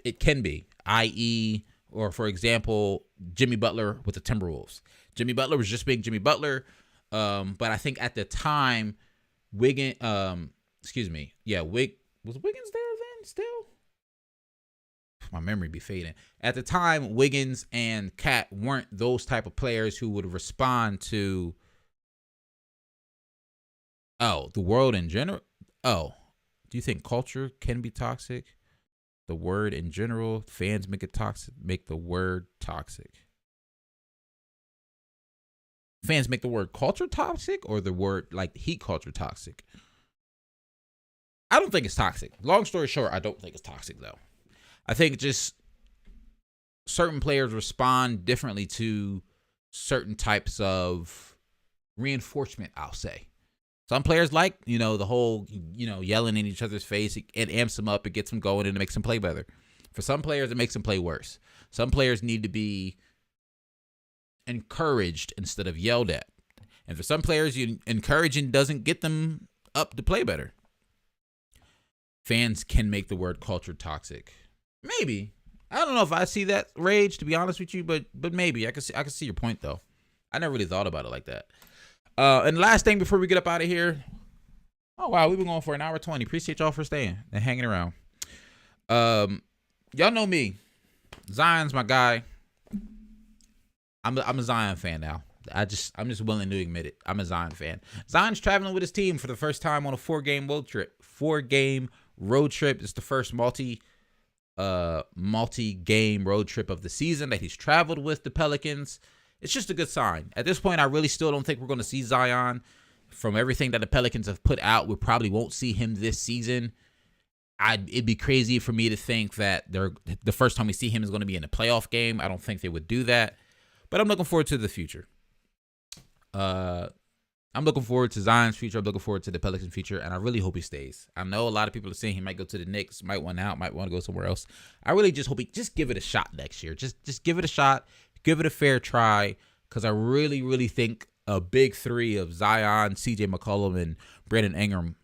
it can be. I.e., or for example, Jimmy Butler with the Timberwolves. Jimmy Butler was just being Jimmy Butler, but I think at the time, was Wiggins there then still? My memory be fading. At the time, Wiggins and Cat weren't those type of players who would respond to the world in general. Do you think culture can be toxic? The word in general, fans make it toxic, make the word toxic. fans make the word culture toxic or the word like heat culture toxic. I don't think it's toxic. Long story short, I don't think it's toxic though. I think just certain players respond differently to certain types of reinforcement, I'll say. Some players like, the whole, yelling in each other's face. It amps them up. It gets them going and it makes them play better. For some players, it makes them play worse. Some players need to be encouraged instead of yelled at. And for some players, encouraging doesn't get them up to play better. Fans can make the word culture toxic. Maybe. I don't know if I see that, Rage, to be honest with you, but maybe. I can see your point, though. I never really thought about it like that. And last thing before we get up out of here. Oh, wow. We've been going for an hour 20. Appreciate y'all for staying and hanging around. Y'all know me. Zion's my guy. I'm a Zion fan now. I'm just willing to admit it. I'm a Zion fan. Zion's traveling with his team for the first time on a 4-game road trip. 4-game road trip. It's the first multi-game road trip of the season that he's traveled with the Pelicans. It's just a good sign. At this point, I really still don't think we're going to see Zion. From everything that the Pelicans have put out, we probably won't see him this season. It'd be crazy for me to think that the first time we see him is going to be in a playoff game. I don't think they would do that. But I'm looking forward to the future. I'm looking forward to Zion's future. I'm looking forward to the Pelicans' future, and I really hope he stays. I know a lot of people are saying he might go to the Knicks, might want out, might want to go somewhere else. I really just hope he just give it a shot next year. Just give it a shot. Give it a fair try, because I really, really think a big three of Zion, CJ McCollum, and Brandon Ingram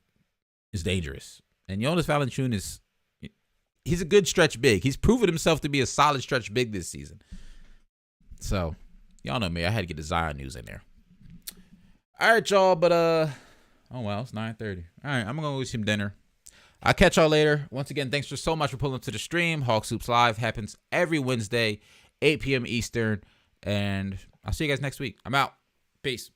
is dangerous. And Jonas Valanciunas he's a good stretch big. He's proven himself to be a solid stretch big this season. So, y'all know me. I had to get the Zion news in there. All right, y'all. But, oh, well, it's 9:30. All right, I'm going to go eat some dinner. I'll catch y'all later. Once again, thanks for so much for pulling up to the stream. Hawk Soups Live happens every Wednesday, 8 p.m. Eastern. And I'll see you guys next week. I'm out. Peace.